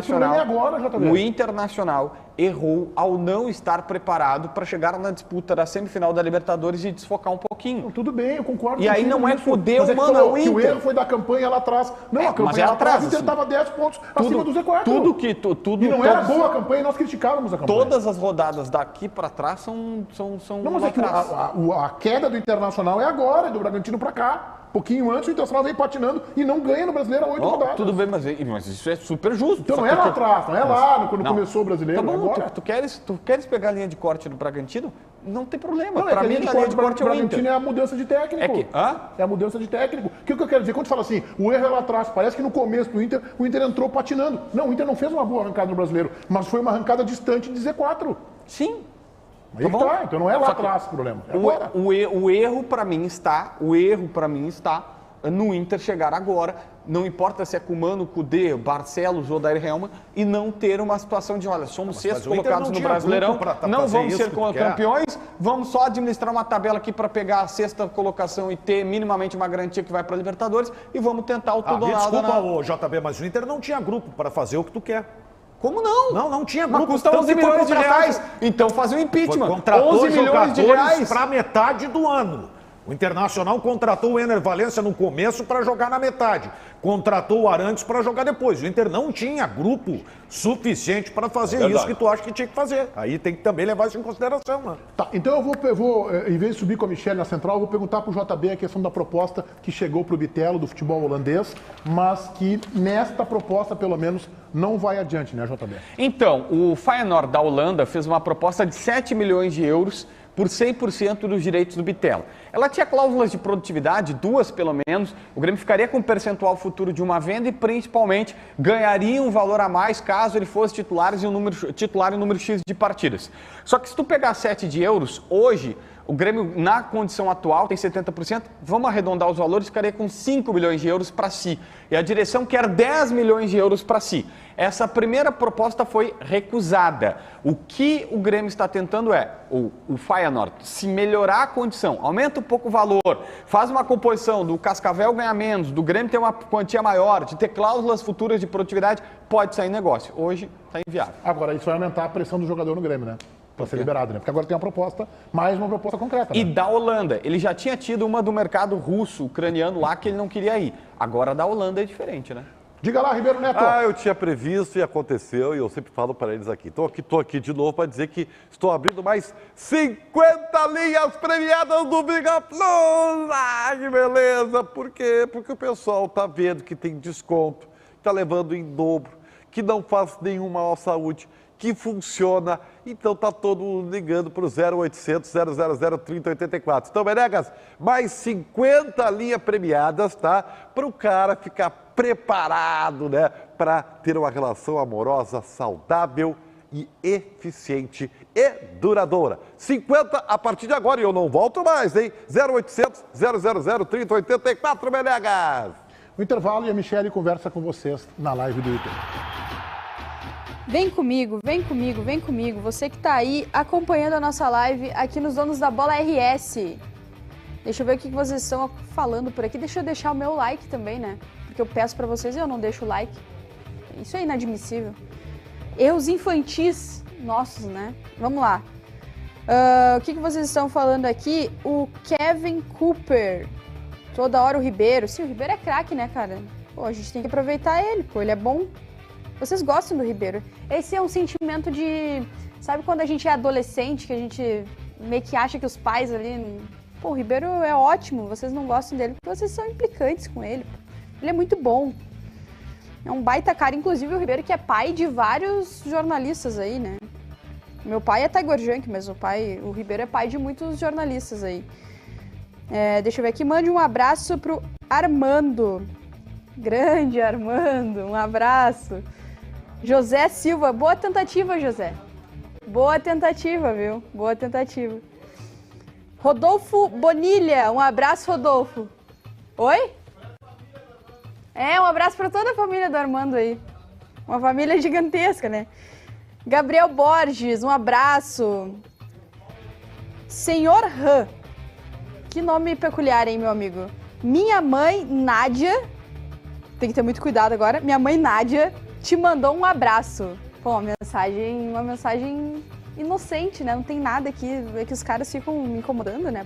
Speaker 1: problema é agora, JB.
Speaker 6: o Internacional errou ao não estar preparado para chegar na disputa da semifinal da Libertadores e desfocar um pouquinho.
Speaker 1: Tudo bem, eu concordo.
Speaker 6: E aí
Speaker 1: contigo
Speaker 6: não é
Speaker 1: nisso.
Speaker 6: Cudê,
Speaker 1: Mas
Speaker 6: mano,
Speaker 1: tu falou
Speaker 6: é o
Speaker 1: que
Speaker 6: Inter.
Speaker 1: o erro foi da campanha lá atrás. Não, a
Speaker 6: mas
Speaker 1: campanha
Speaker 6: é
Speaker 1: lá atrás, o
Speaker 6: atrás,
Speaker 1: Inter estava 10 pontos acima do Z4.
Speaker 6: Tudo
Speaker 1: E não era
Speaker 6: todos-
Speaker 1: boa a campanha e nós criticávamos a campanha.
Speaker 6: Todas as rodadas daqui para trás são
Speaker 1: Não, mas
Speaker 6: lá
Speaker 1: é que
Speaker 6: atrás.
Speaker 1: a queda do Internacional é agora, é do Bragantino pra cá. Pouquinho antes o Internacional veio patinando e não ganha no Brasileiro há 8
Speaker 6: Ó,
Speaker 1: rodadas.
Speaker 6: tudo bem, mas isso é super justo.
Speaker 1: Então
Speaker 6: Só
Speaker 1: não
Speaker 6: que
Speaker 1: é lá
Speaker 6: tu-
Speaker 1: atrás, não é lá quando
Speaker 6: Não.
Speaker 1: começou o Brasileiro,
Speaker 6: Tá
Speaker 1: é
Speaker 6: bom,
Speaker 1: agora.
Speaker 6: tu queres pegar a linha de corte do Bragantino? Não tem problema.
Speaker 1: Não,
Speaker 6: Pra
Speaker 1: é que
Speaker 6: mim, a linha de corte é o
Speaker 1: Bragantino
Speaker 6: Inter.
Speaker 1: é a mudança de técnico.
Speaker 6: É que- hã?
Speaker 1: É a mudança de técnico. O que eu quero dizer? Quando tu fala assim, o erro é lá atrás, parece que no começo do Inter, o Inter entrou patinando. Não, o Inter não fez uma boa arrancada no Brasileiro, mas foi uma arrancada distante de Z4.
Speaker 6: Sim.
Speaker 1: Aí que
Speaker 6: bom.
Speaker 1: tá, então não é lá
Speaker 6: Só que
Speaker 1: atrás o problema. É agora.
Speaker 6: O erro para mim está no Inter chegar agora, não importa se é com Mano, Cudê, Barcelos ou Dair Helman, e não ter uma situação de, olha, somos sextos
Speaker 5: o Inter
Speaker 6: colocados
Speaker 5: não
Speaker 6: no
Speaker 5: tinha
Speaker 6: Brasileirão,
Speaker 5: grupo pra
Speaker 6: não
Speaker 5: fazer
Speaker 6: vamos
Speaker 5: isso
Speaker 6: ser
Speaker 5: que tu quer.
Speaker 6: campeões, vamos só administrar uma tabela aqui para pegar a sexta colocação e ter minimamente uma garantia que vai para a Libertadores e vamos tentar o tudo
Speaker 5: Me
Speaker 6: ou nada
Speaker 5: desculpa,
Speaker 6: na...
Speaker 5: ô, JB, mas o Inter não tinha grupo para fazer o que tu quer.
Speaker 6: Como não?
Speaker 5: Não tinha
Speaker 6: Mas
Speaker 5: grupo.
Speaker 6: custa
Speaker 5: Tanto
Speaker 6: 11
Speaker 5: que foi
Speaker 6: milhões de
Speaker 5: contratar-
Speaker 6: reais. Então faz um impeachment.
Speaker 5: Contratou
Speaker 6: 11 milhões de
Speaker 5: jogadores
Speaker 6: reais.
Speaker 5: para metade do ano. O Internacional contratou o Ener Valencia no começo para jogar na metade. Contratou o Arantes para jogar depois. O Inter não tinha grupo suficiente para fazer
Speaker 3: verdade.
Speaker 5: isso que tu acha que tinha que fazer. Aí tem que também levar isso em consideração, né?
Speaker 1: Tá, então eu vou, em vez de subir com a Michelle na central, eu vou perguntar para o JB a questão da proposta que chegou para o Bitelo do futebol holandês, mas que nesta proposta, pelo menos, não vai adiante, né, JB?
Speaker 6: Então, o Feyenoord da Holanda fez uma proposta de 7 milhões de euros por 100% dos direitos do Bitelo. Ela tinha cláusulas de produtividade, 2 pelo menos, o Grêmio ficaria com um percentual futuro de uma venda e principalmente ganharia um valor a mais caso ele fosse titular em um número X de partidas. Só que se tu pegar 7 de euros, hoje o Grêmio, na condição atual, tem 70%, vamos arredondar os valores, ficaria com 5 milhões de euros para si. E a direção quer 10 milhões de euros para si. Essa primeira proposta foi recusada. O que o Grêmio está tentando é, o Feyenoord, se melhorar a condição, aumenta um pouco o valor, faz uma composição do Cascavel ganhar menos, do Grêmio ter uma quantia maior, de ter cláusulas futuras de produtividade, pode sair negócio. Hoje está inviável.
Speaker 1: Agora, isso vai aumentar a pressão do jogador no Grêmio, né? Para ser liberado, né? Porque agora tem uma proposta, mais uma proposta concreta, né?
Speaker 6: E da Holanda, ele já tinha tido uma do mercado russo, ucraniano lá, que ele não queria ir. Agora da Holanda é diferente, né?
Speaker 1: Diga lá, Ribeiro Neto.
Speaker 4: Eu tinha previsto e aconteceu, e eu sempre falo para eles aqui. Estou aqui de novo para dizer que estou abrindo mais 50 linhas premiadas do Biga Plus. Que beleza! Por quê? Porque o pessoal está vendo que tem desconto, está levando em dobro, que não faz nenhuma mal à saúde, que funciona. Então tá todo mundo ligando para o 0800 000 3084. Então, Menegas, mais 50 linhas premiadas, tá? Para o cara ficar preparado, né? Para ter uma relação amorosa saudável e eficiente e duradoura. 50 a partir de agora e eu não volto mais, hein? 0800 000 3084, Menegas.
Speaker 1: O intervalo e a Michele conversa com vocês na live do YouTube.
Speaker 2: Vem comigo, vem comigo, vem comigo. Você que tá aí acompanhando a nossa live aqui nos Donos da Bola RS. Deixa eu ver o que vocês estão falando por aqui. Deixa eu deixar o meu like também, né? Porque eu peço pra vocês e eu não deixo o like. Isso é inadmissível. Erros infantis nossos, né? Vamos lá. O que vocês estão falando aqui? O Kevin Cooper. Toda hora o Ribeiro. Sim, o Ribeiro é craque, né, cara? Pô, a gente tem que aproveitar ele, pô. Ele é bom. Vocês gostam do Ribeiro. Esse é um sentimento de... Sabe quando a gente é adolescente, que a gente meio que acha que os pais ali... Pô, o Ribeiro é ótimo, vocês não gostam dele porque vocês são implicantes com ele. Ele é muito bom. É um baita cara, inclusive o Ribeiro que é pai de vários jornalistas aí, né? Meu pai é Tiger Junk, mas o Ribeiro é pai de muitos jornalistas aí. Deixa eu ver aqui, mande um abraço pro Armando. Grande Armando, um abraço. José Silva, boa tentativa, José. Boa tentativa, viu? Boa tentativa. Rodolfo Bonilha, um abraço, Rodolfo. Oi? Um abraço para toda a família do Armando aí. Uma família gigantesca, né? Gabriel Borges, um abraço. Senhor Han. Que nome peculiar, hein, meu amigo? Minha mãe, Nádia, tem que ter muito cuidado agora. Minha mãe, Nádia, te mandou um abraço. Pô, uma mensagem inocente, né? Não tem nada aqui. É que os caras ficam me incomodando, né?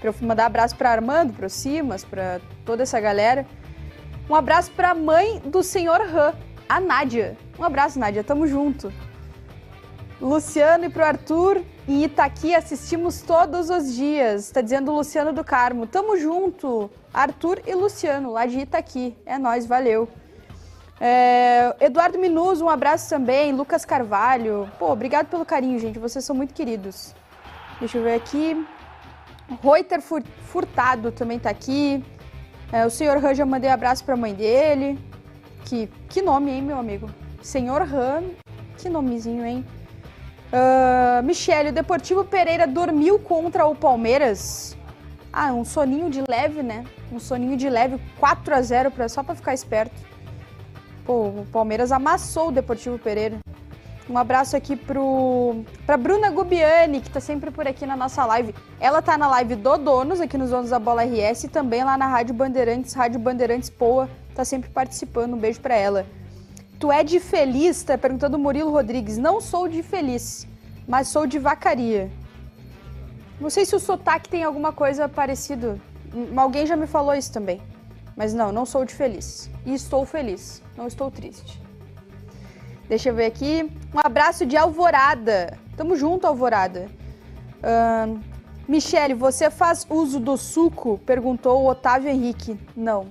Speaker 2: Pra eu mandar abraço pra Armando, pro Simas, pra toda essa galera. Um abraço pra mãe do senhor Han, a Nádia. Um abraço, Nádia. Tamo junto. Luciano e pro Arthur, em Itaqui assistimos todos os dias. Tá dizendo o Luciano do Carmo. Tamo junto, Arthur e Luciano, lá de Itaqui. É nóis, valeu. Eduardo Minus, um abraço também. Lucas Carvalho. Pô, obrigado pelo carinho, gente. Vocês são muito queridos. Deixa eu ver aqui. Reuter Furtado também tá aqui. O senhor Han, já mandei abraço pra mãe dele. Que nome, hein, meu amigo? Senhor Han, que nomezinho, hein? Michele, o Deportivo Pereira dormiu contra o Palmeiras. Um soninho de leve, né? Um soninho de leve, 4-0, só pra ficar esperto. Pô, o Palmeiras amassou o Deportivo Pereira. Um abraço aqui pra Bruna Gubiani, que tá sempre por aqui na nossa live. Ela tá na live do Donos, aqui nos Donos da Bola RS, e também lá na Rádio Bandeirantes Poa, tá sempre participando. Um beijo pra ela. Tu é de Feliz? Tá perguntando o Murilo Rodrigues. Não sou de Feliz, mas sou de Vacaria. Não sei se o sotaque tem alguma coisa parecida. Alguém já me falou isso também. Mas não sou de Feliz. E estou feliz, não estou triste. Deixa eu ver aqui. Um abraço de Alvorada. Tamo junto, Alvorada. Michele, você faz uso do suco? Perguntou o Otávio Henrique. Não.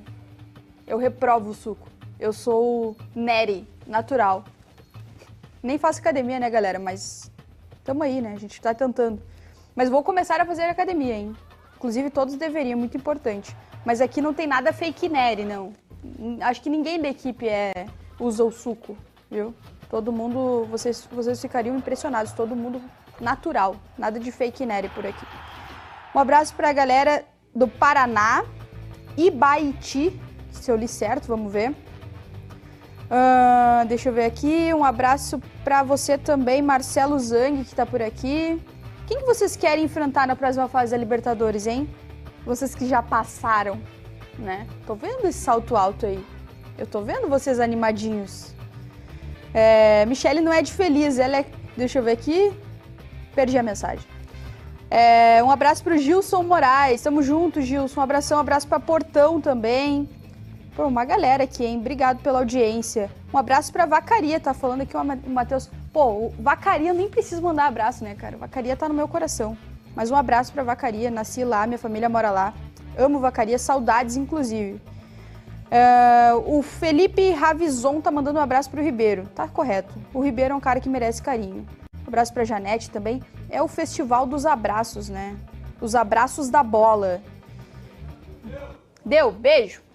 Speaker 2: Eu reprovo o suco. Eu sou Neri, natural. Nem faço academia, né, galera? Mas tamo aí, né? A gente tá tentando. Mas vou começar a fazer academia, hein? Inclusive, todos deveriam, muito importante. Mas aqui não tem nada fake Neri, não. Acho que ninguém da equipe usa o suco, viu? Todo mundo, vocês ficariam impressionados. Todo mundo natural. Nada de fake Neri por aqui. Um abraço pra galera do Paraná. Ibaiti, se eu li certo, vamos ver. Deixa eu ver aqui. Um abraço pra você também, Marcelo Zang, que tá por aqui. Quem que vocês querem enfrentar na próxima fase da Libertadores, hein? Vocês que já passaram, né? Tô vendo esse salto alto aí. Eu tô vendo vocês animadinhos. Michele não é de Feliz, ela é... Deixa eu ver aqui. Perdi a mensagem. Um abraço pro Gilson Moraes. Tamo junto, Gilson. Um abraço pra Portão também. Pô, uma galera aqui, hein? Obrigado pela audiência. Um abraço pra Vacaria, tá falando aqui o Matheus. Pô, o Vacaria nem preciso mandar abraço, né, cara? Vacaria tá no meu coração. Mas um abraço pra Vacaria, nasci lá, minha família mora lá. Amo Vacaria, saudades, inclusive. O Felipe Ravizon tá mandando um abraço pro Ribeiro. Tá correto. O Ribeiro é um cara que merece carinho. Um abraço pra Janete também. É o festival dos abraços, né? Os abraços da bola. Deu, beijo.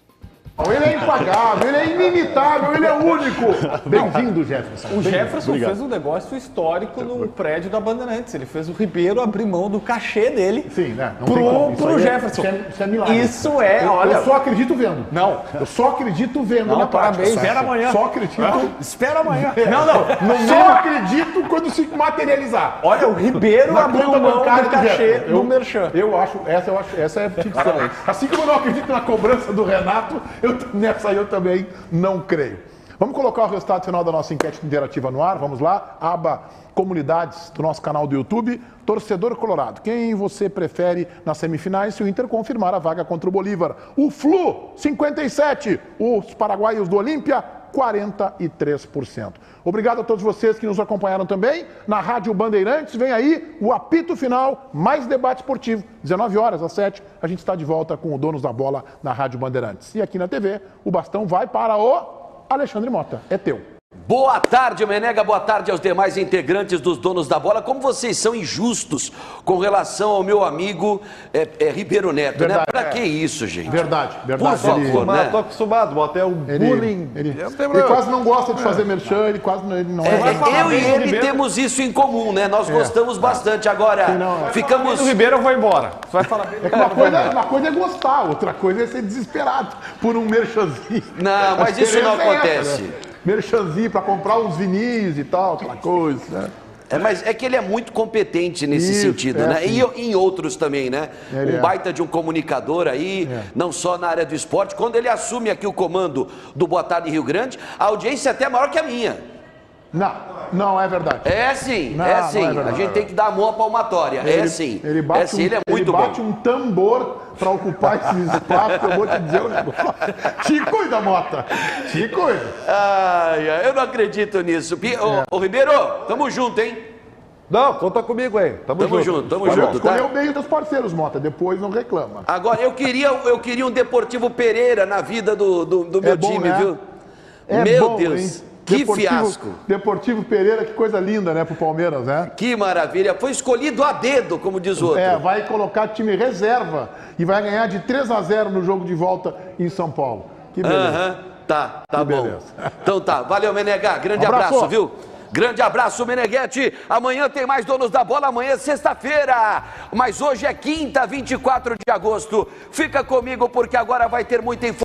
Speaker 1: Ele é impagável, ele é inimitável, ele é único. Bem-vindo, Jefferson.
Speaker 6: O Jefferson fez um negócio histórico no prédio da Bandeirantes. Ele fez o Ribeiro abrir mão do cachê dele.
Speaker 1: Sim, né? Não tem como. Isso
Speaker 6: pro
Speaker 1: aí
Speaker 6: Jefferson.
Speaker 1: Isso é milagre.
Speaker 6: Isso é, olha.
Speaker 1: Eu só acredito vendo.
Speaker 6: Não.
Speaker 1: Eu só acredito vendo
Speaker 6: Não,
Speaker 1: na prática.
Speaker 6: parabéns.
Speaker 5: Espera amanhã.
Speaker 1: Só acredito.
Speaker 5: Espera amanhã.
Speaker 6: Não.
Speaker 1: Só acredito quando se materializar.
Speaker 6: Olha, o Ribeiro
Speaker 1: Na
Speaker 6: abriu
Speaker 1: conta
Speaker 6: mão
Speaker 1: bancária
Speaker 6: do
Speaker 1: do
Speaker 6: cachê
Speaker 1: Jefferson.
Speaker 6: no Merchan.
Speaker 1: Essa é ficção. Assim como eu não acredito na cobrança do Renato, nessa aí eu também não creio. Vamos colocar o resultado final da nossa enquete interativa no ar. Vamos lá, aba comunidades do nosso canal do YouTube. Torcedor Colorado, quem você prefere nas semifinais se o Inter confirmar a vaga contra o Bolívar? O Flu, 57%. Os paraguaios do Olímpia, 43%. Obrigado a todos vocês que nos acompanharam também. Na Rádio Bandeirantes, vem aí o apito final, mais debate esportivo. 19 horas às 7, a gente está de volta com o Donos da Bola na Rádio Bandeirantes. E aqui na TV, o bastão vai para o Alexandre Mota. É teu.
Speaker 7: Boa tarde, Menega. Boa tarde aos demais integrantes dos Donos da Bola. Como vocês são injustos com relação ao meu amigo Ribeiro Neto,
Speaker 1: Verdade,
Speaker 7: né? Pra que isso, gente?
Speaker 1: Verdade.
Speaker 7: Por favor, né?
Speaker 4: Tô acostumado, até o bullying.
Speaker 1: Ele quase não gosta de fazer merchan, ele quase não, ele não
Speaker 7: Eu e ele temos isso em comum, né? Nós gostamos bastante. Agora, ficamos...
Speaker 6: O Ribeiro eu vou embora. Você vai falar bem do Ribeiro,
Speaker 1: Uma coisa é gostar, outra coisa é ser desesperado por um merchanzinho.
Speaker 7: Não, mas isso não acontece.
Speaker 1: Merchanzinho para comprar uns vinis e tal, aquela coisa, né?
Speaker 7: Mas é que ele é muito competente nesse
Speaker 1: Isso,
Speaker 7: sentido, né?
Speaker 1: sim.
Speaker 7: E em outros também, né?
Speaker 1: Ele
Speaker 7: baita de um comunicador aí, não só na área do esporte. Quando ele assume aqui o comando do Boa Tarde Rio Grande, a audiência é até maior que a minha.
Speaker 1: Não é verdade.
Speaker 7: É sim,
Speaker 1: Não,
Speaker 7: é sim.
Speaker 1: não é verdade.
Speaker 7: A gente tem que dar a mão à palmatória. É sim.
Speaker 1: Ele bate,
Speaker 7: ele é muito
Speaker 1: ele bate
Speaker 7: bom.
Speaker 1: um tambor para ocupar esse espaço, que eu vou te dizer um negócio. Te cuida, Mota. Te cuida.
Speaker 7: Ai, eu não acredito nisso. Ô, Ribeiro, tamo junto, hein?
Speaker 4: Não, conta comigo aí. Tamo junto.
Speaker 7: Tamo
Speaker 1: Vamos
Speaker 7: junto,
Speaker 1: escolher
Speaker 7: tá?
Speaker 1: o meio dos parceiros, Mota. Depois não reclama.
Speaker 7: Agora, eu queria um Deportivo Pereira na vida do meu
Speaker 1: bom,
Speaker 7: time,
Speaker 1: né?
Speaker 7: viu?
Speaker 1: É
Speaker 7: Meu
Speaker 1: bom,
Speaker 7: Deus,
Speaker 1: hein?
Speaker 7: que fiasco.
Speaker 1: Deportivo Pereira, que coisa linda, né, pro Palmeiras, né?
Speaker 7: Que maravilha. Foi escolhido a dedo, como diz o outro.
Speaker 1: Vai colocar time reserva e vai ganhar de 3-0 no jogo de volta em São Paulo. Que beleza.
Speaker 7: Tá
Speaker 1: Que
Speaker 7: bom.
Speaker 1: beleza.
Speaker 7: Então tá, valeu, Menegá. Grande abraço, viu? Grande abraço, Meneghete. Amanhã tem mais Donos da Bola, amanhã é sexta-feira. Mas hoje é quinta, 24 de agosto. Fica comigo porque agora vai ter muita informação.